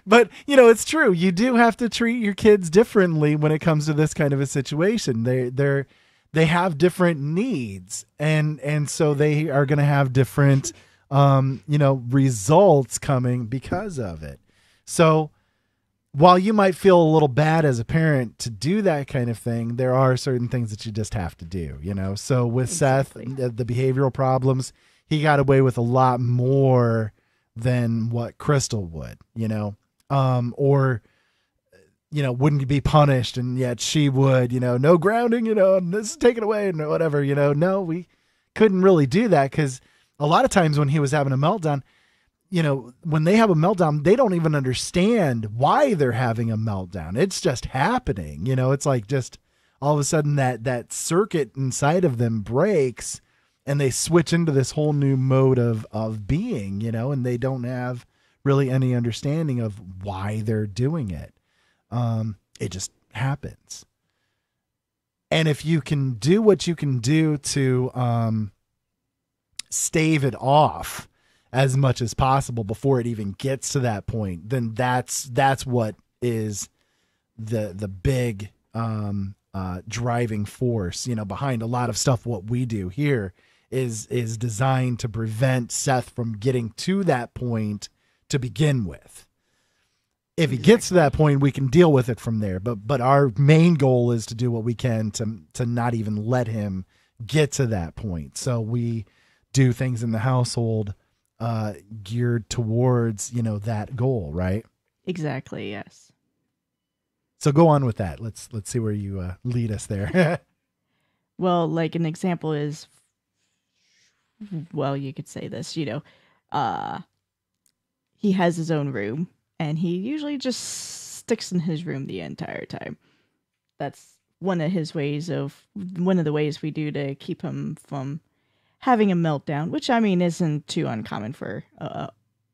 but you know, it's true. You do have to treat your kids differently when it comes to this kind of a situation. They have different needs, and so they are going to have different, you know, results coming because of it. So while you might feel a little bad as a parent to do that kind of thing, there are certain things that you just have to do, you know? So with Seth, the behavioral problems, he got away with a lot more than what Crystal would, you know? Or, you know, wouldn't be punished, and yet she would, you know, no grounding, you know, and this is taken away and whatever, you know. No, we couldn't really do that because a lot of times when he was having a meltdown, you know, when they have a meltdown, they don't even understand why they're having a meltdown. It's just happening, you know. It's like just all of a sudden that circuit inside of them breaks and they switch into this whole new mode of being, you know, and they don't have really any understanding of why they're doing it. It just happens. And if you can do what you can do to stave it off as much as possible before it even gets to that point, then that's what is the big driving force, you know, behind a lot of stuff. What we do here is designed to prevent Seth from getting to that point to begin with. If he gets to that point, we can deal with it from there. But our main goal is to do what we can to not even let him get to that point. So we do things in the household geared towards, you know, that goal, right? Exactly, yes. So go on with that. Let's see where you lead us there. Well, like an example is, well, you could say this, he has his own room, and he usually just sticks in his room the entire time. That's one of the ways we do to keep him from having a meltdown, which I mean isn't too uncommon for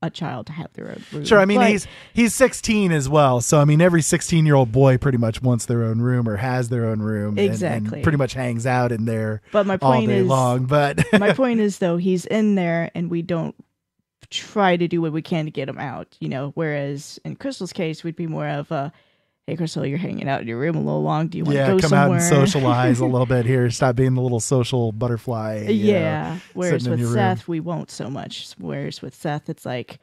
a child to have their own room. Sure, I mean he's 16 as well, so I mean every 16-year-old boy pretty much wants their own room or has their own room, exactly, and pretty much hangs out in there. But my point all day long. But my point is though, he's in there, and we don't try to do what we can to get him out. Whereas in Crystal's case, we'd be more of a, hey, Crystal, you're hanging out in your room a little long. Do you want to go come somewhere? out and socialize a little bit here. Stop being the little social butterfly. Whereas with Seth, we won't so much. Whereas with Seth, it's like,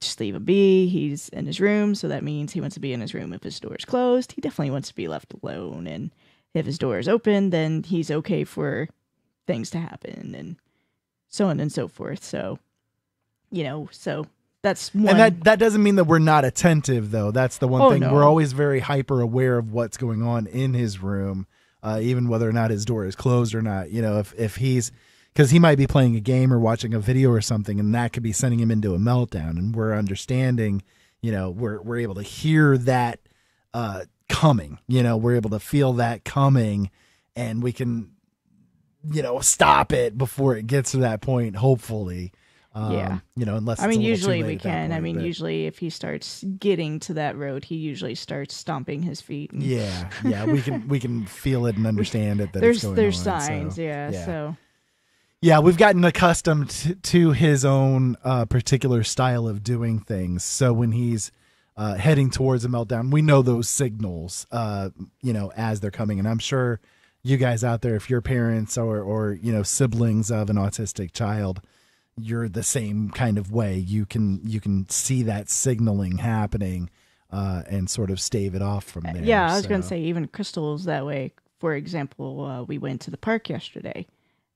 just leave him be. He's in his room, so that means he wants to be in his room. If his door is closed, he definitely wants to be left alone. And if his door is open, then he's okay for things to happen, and so on and so forth. So, so that's one. And that doesn't mean that we're not attentive, though. That's the one thing. No. We're always very hyper aware of what's going on in his room, even whether or not his door is closed or not. If he's, because he might be playing a game or watching a video or something, and that could be sending him into a meltdown. And we're understanding, we're able to hear that coming. We're able to feel that coming, and we can, stop it before it gets to that point. Hopefully. Unless I mean, it's usually we can. Point, usually if he starts getting to that road, he usually starts stomping his feet. And we can feel it and understand it. That there's it's going there's on, signs, so. Yeah, we've gotten accustomed to his own particular style of doing things. So when he's heading towards a meltdown, we know those signals, as they're coming. And I'm sure you guys out there, if you're parents or siblings of an autistic child, you're the same kind of way. You can see that signaling happening and sort of stave it off from there. Yeah, I was going to say even Crystal's that way. For example, we went to the park yesterday.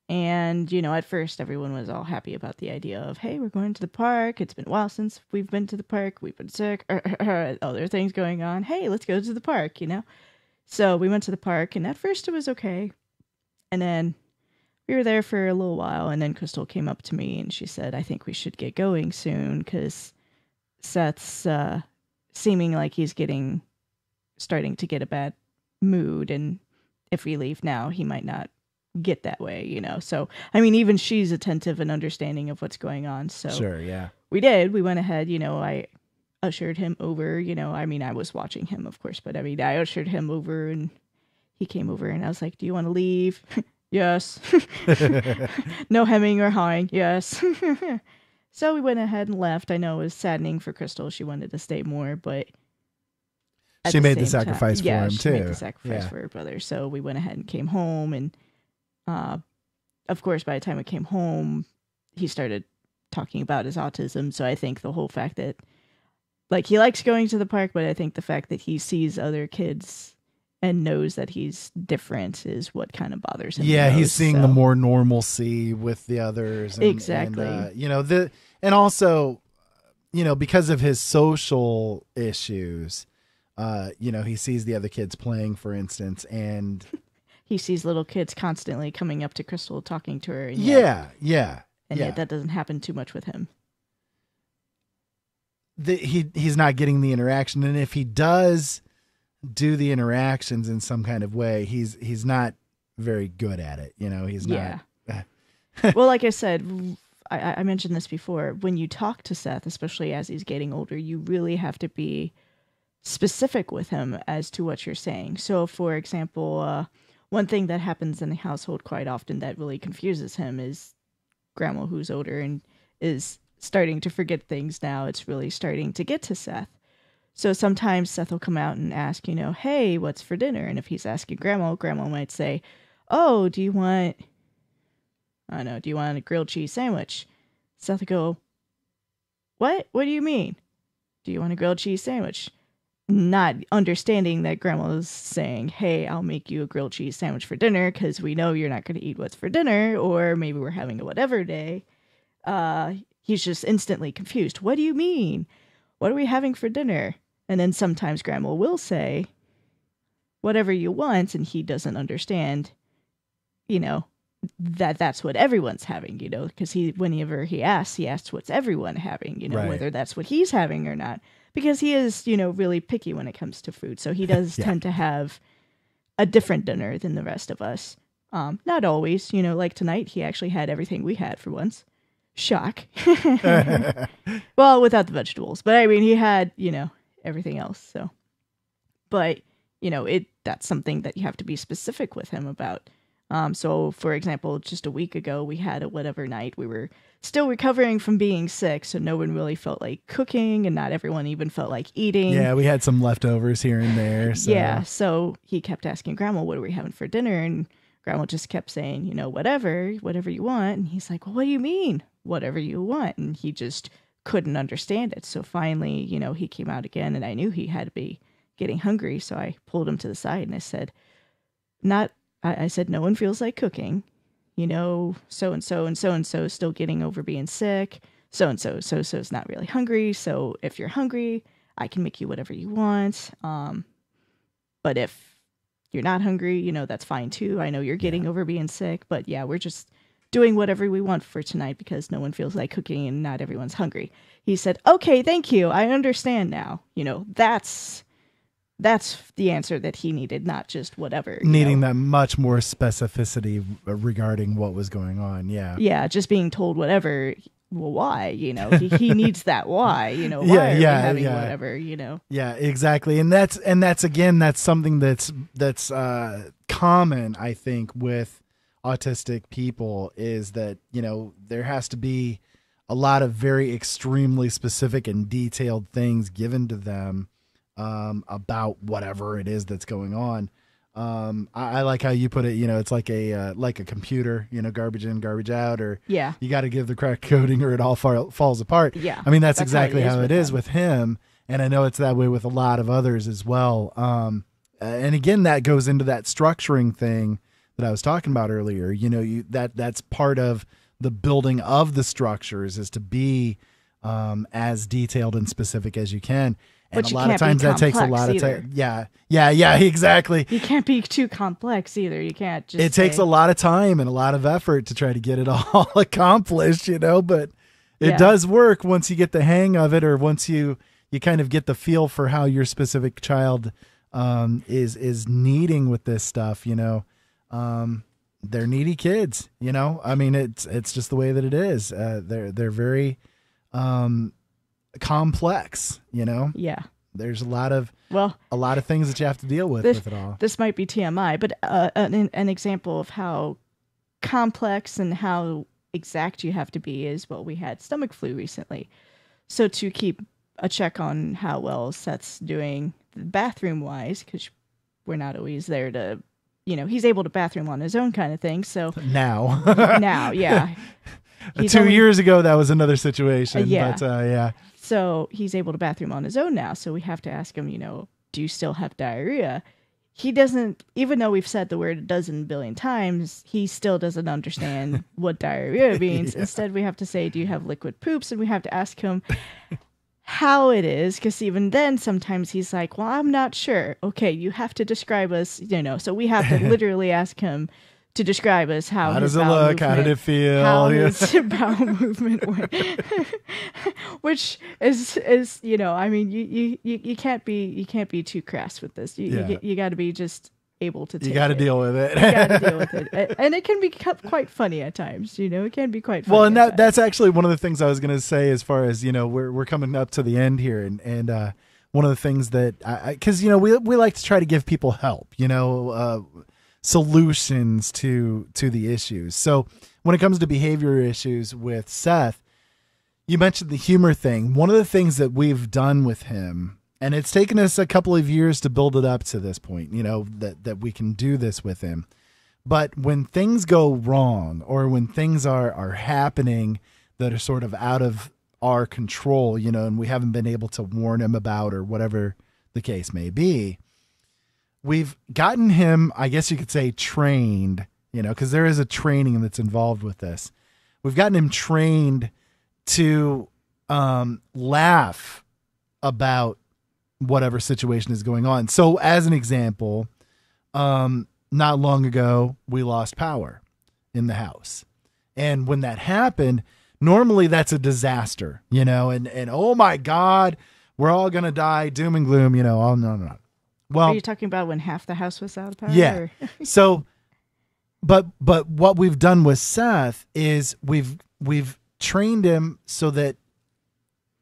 And, at first everyone was all happy about the idea of, hey, we're going to the park. It's been a while since we've been to the park. We've been sick. Other things going on. Hey, let's go to the park, So we went to the park, and at first it was okay. And then we were there for a little while, and then Crystal came up to me, and she said, I think we should get going soon, because Seth's seeming like he's starting to get a bad mood, and if we leave now, he might not get that way, So, I mean, even she's attentive and understanding of what's going on. So sure, yeah. We went ahead, I ushered him over, I was watching him, of course, but I ushered him over, and he came over, and I was like, do you want to leave? Yes. No hemming or hawing. Yes. So we went ahead and left. I know it was saddening for Crystal. She wanted to stay more, but she made the sacrifice for him too. She made the sacrifice for her brother. So we went ahead and came home, and of course, by the time we came home, he started talking about his autism. So I think the whole fact that, he likes going to the park, but I think the fact that he sees other kids and knows that he's different is what kind of bothers him. Yeah, he's seeing the more normalcy with the others. And, exactly. And also, because of his social issues, he sees the other kids playing, for instance, and he sees little kids constantly coming up to Crystal, talking to her. And yet that doesn't happen too much with him. He's not getting the interaction, and if he does do the interactions in some kind of way, he's not very good at it. He's not. Well, like I said, I mentioned this before. When you talk to Seth, especially as he's getting older, you really have to be specific with him as to what you're saying. So, for example, one thing that happens in the household quite often that really confuses him is Grandma, who's older and is starting to forget things now. It's really starting to get to Seth. So sometimes Seth will come out and ask, hey, what's for dinner? And if he's asking Grandma might say, oh, do you want a grilled cheese sandwich? Seth will go, what? What do you mean? Do you want a grilled cheese sandwich? Not understanding that Grandma's saying, hey, I'll make you a grilled cheese sandwich for dinner because we know you're not going to eat what's for dinner, or maybe we're having a whatever day. He's just instantly confused. What do you mean? What are we having for dinner? And then sometimes Grandma will say, whatever you want, and he doesn't understand, that's what everyone's having, because whenever he asks what's everyone having, Right. whether that's what he's having or not, because he is, really picky when it comes to food. So he does tend to have a different dinner than the rest of us. Not always, like tonight, he actually had everything we had for once. Shock. Well, without the vegetables, but I mean, he had, everything else. So, but, that's something that you have to be specific with him about. So, for example, just a week ago, we had a whatever night. We were still recovering from being sick, so no one really felt like cooking, and not everyone even felt like eating. Yeah, we had some leftovers here and there. So. Yeah, so he kept asking Grandma, what are we having for dinner? And Grandma just kept saying, whatever you want. And he's like, well, what do you mean, whatever you want? And he just couldn't understand it. So finally, he came out again, and I knew he had to be getting hungry, so I pulled him to the side, and I said, I said, no one feels like cooking. So-and-so and so-and-so is still getting over being sick. So-and-so is not really hungry. So if you're hungry, I can make you whatever you want. But if you're not hungry, that's fine too. I know you're getting over being sick. But yeah, we're just doing whatever we want for tonight because no one feels like cooking and not everyone's hungry. He said, okay, thank you. I understand now. That's the answer that he needed, not just whatever. Needing that much more specificity regarding what was going on. Yeah. Yeah. Just being told whatever. Well, why? He needs that why. Why are we having whatever? Yeah, exactly. And that's something that's common, I think, with autistic people is that there has to be a lot of very extremely specific and detailed things given to them. About whatever it is that's going on. I like how you put it, it's like a computer, garbage in, garbage out, or you got to give the correct coding or it all falls apart. Yeah. I mean, that's exactly how it is with him. And I know it's that way with a lot of others as well. And again, that goes into that structuring thing that I was talking about earlier. That's part of the building of the structures is to be as detailed and specific as you can. And but a lot of times that takes a lot of time. Yeah, exactly. You can't be too complex either. You can't just. It takes a lot of time and a lot of effort to try to get it all accomplished, but it does work once you get the hang of it, or once you kind of get the feel for how your specific child is needing with this stuff. They're needy kids. I mean, it's just the way that it is. They're very complex, Yeah. There's a lot of things that you have to deal with it all. This might be TMI, but an example of how complex and how exact you have to be is, we had stomach flu recently. So to keep a check on how well Seth's doing bathroom wise, because we're not always there to, he's able to bathroom on his own kind of thing. So now, yeah. 2 years ago, that was another situation. Yeah. But, yeah. So he's able to bathroom on his own now. So we have to ask him, do you still have diarrhea? He doesn't, even though we've said the word a dozen billion times, he still doesn't understand what diarrhea means. Yeah. Instead, we have to say, do you have liquid poops? And we have to ask him how it is. Because even then, sometimes he's like, well, I'm not sure. Okay, you have to describe us, So we have to literally ask him to describe us how does it look? How did it feel? How his bowel movement went, which is I mean, you can't be too crass with this. You got to be just able to. You got to deal with it. You got to deal with it, and it can be quite funny at times. It can be quite funny. Well, and that's actually one of the things I was going to say as far as we're coming up to the end here, and one of the things that because we like to try to give people help. Solutions to the issues. So when it comes to behavior issues with Seth, you mentioned the humor thing. One of the things that we've done with him, and it's taken us a couple of years to build it up to this point, that we can do this with him. But when things go wrong, or when things are happening that are sort of out of our control, and we haven't been able to warn him about, or whatever the case may be, we've gotten him, I guess you could say, trained, because there is a training that's involved with this. We've gotten him trained to laugh about whatever situation is going on. So as an example, not long ago, we lost power in the house. And when that happened, normally that's a disaster, and oh my God, we're all going to die, doom and gloom, oh no. Well, are you talking about when half the house was out of power? Yeah. So, but what we've done with Seth is we've trained him so that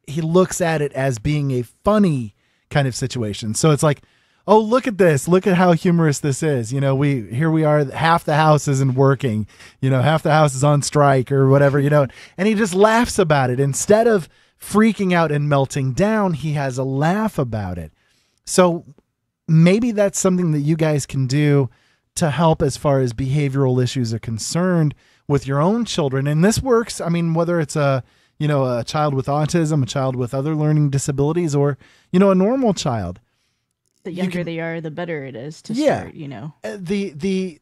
he looks at it as being a funny kind of situation. So it's like, oh, look at this. Look at how humorous this is. Here we are. Half the house isn't working. Half the house is on strike or whatever, and he just laughs about it. Instead of freaking out and melting down, he has a laugh about it. So maybe that's something that you guys can do to help as far as behavioral issues are concerned with your own children. And this works. I mean, whether it's a child with autism, a child with other learning disabilities, or, a normal child. The younger they are, the better it is to start, The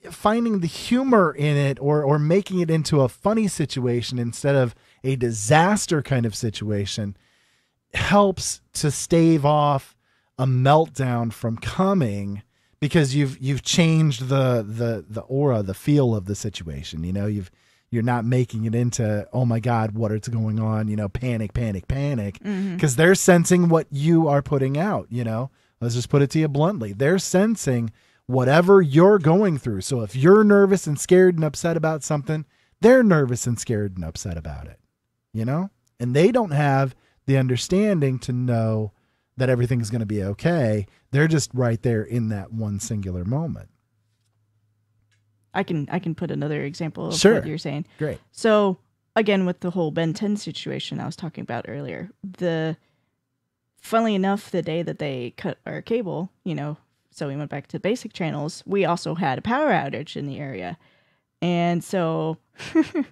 finding the humor in it or making it into a funny situation instead of a disaster kind of situation helps to stave off a meltdown from coming, because you've changed the aura, the feel of the situation. You're not making it into, oh my God, what is going on? Panic, because they're sensing what you are putting out. Let's just put it to you bluntly. They're sensing whatever you're going through. So if you're nervous and scared and upset about something, they're nervous and scared and upset about it, and they don't have the understanding to know that everything's going to be okay. They're just right there in that one singular moment. I can put another example of Sure. what you're saying. Great. So again, with the whole Ben 10 situation I was talking about earlier, funnily enough, the day that they cut our cable, so we went back to basic channels, we also had a power outage in the area. And so it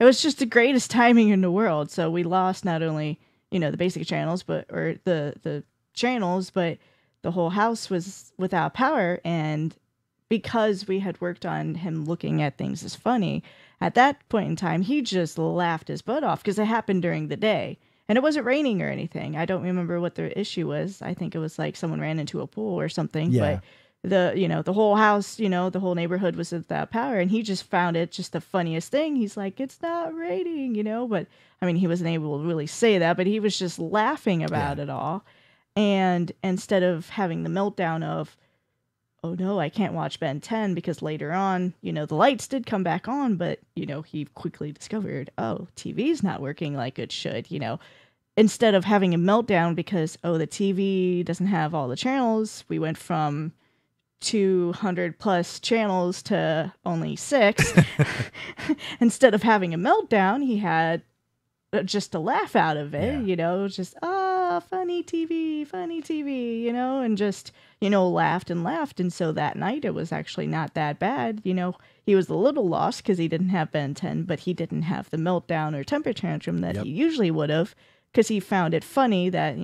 was just the greatest timing in the world. So we lost not only, the basic channels, but the channels, but the whole house was without power. And because we had worked on him looking at things as funny, at that point in time, he just laughed his butt off because it happened during the day. And it wasn't raining or anything. I don't remember what the issue was. I think it was like someone ran into a pool or something. Yeah. But the whole house, the whole neighborhood was without power. And he just found it just the funniest thing. He's like, it's not raining, But I mean, he wasn't able to really say that, but he was just laughing about it all. And instead of having the meltdown of, oh no, I can't watch Ben 10 because later on, the lights did come back on, but, he quickly discovered, oh, TV's not working like it should, Instead of having a meltdown because, oh, the TV doesn't have all the channels, we went from 200 plus channels to only 6. Instead of having a meltdown, he had just a laugh out of it, just, funny TV, and just, laughed and laughed. And so that night it was actually not that bad. He was a little lost because he didn't have Ben 10, but he didn't have the meltdown or temper tantrum that he usually would have, because he found it funny that,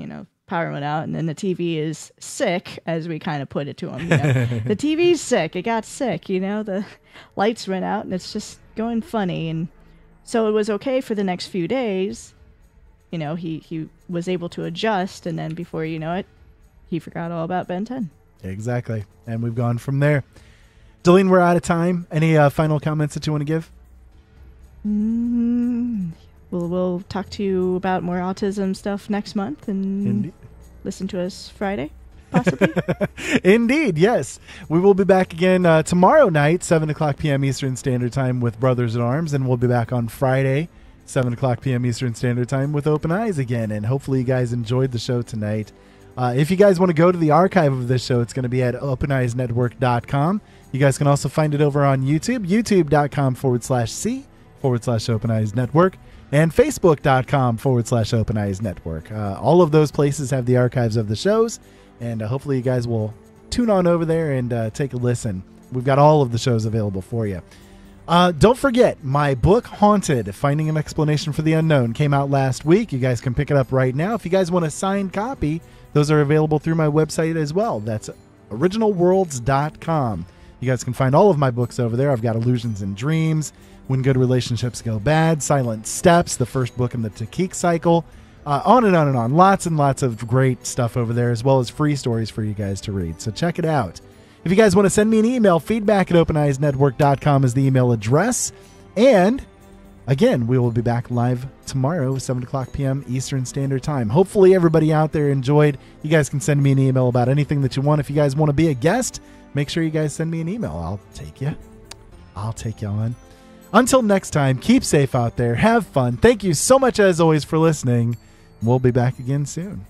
power went out and then the TV is sick, as we kind of put it to him. The TV's sick. It got sick, the lights went out and it's just going funny. And so it was okay for the next few days. He was able to adjust, and then before you know it, he forgot all about Ben 10. Exactly. And we've gone from there. Delene, we're out of time. Any final comments that you want to give? We'll talk to you about more autism stuff next month, and listen to us Friday, possibly. Indeed, yes. We will be back again tomorrow night, 7 o'clock p.m. Eastern Standard Time with Brothers in Arms, and we'll be back on Friday, 7 o'clock p.m. Eastern Standard Time with Open Eyes again. And hopefully you guys enjoyed the show tonight. If you guys want to go to the archive of this show, it's going to be at openeyesnetwork.com. You guys can also find it over on YouTube, youtube.com/C/Open Eyes Network, and facebook.com/Open Eyes Network. All of those places have the archives of the shows, and hopefully you guys will tune on over there and take a listen. We've got all of the shows available for you. Don't forget, my book, Haunted, Finding an Explanation for the Unknown, came out last week. You guys can pick it up right now. If you guys want a signed copy, those are available through my website as well. That's originalworlds.com. You guys can find all of my books over there. I've got Illusions and Dreams, When Good Relationships Go Bad, Silent Steps, the first book in the Takik cycle, On and on and on. Lots and lots of great stuff over there, as well as free stories for you guys to read. So check it out. If you guys want to send me an email, feedback@openeyesnetwork.com is the email address. And again, we will be back live tomorrow, 7 o'clock p.m. Eastern Standard Time. Hopefully everybody out there enjoyed. You guys can send me an email about anything that you want. If you guys want to be a guest, make sure you guys send me an email. I'll take you. I'll take you on. Until next time, keep safe out there. Have fun. Thank you so much, as always, for listening. We'll be back again soon.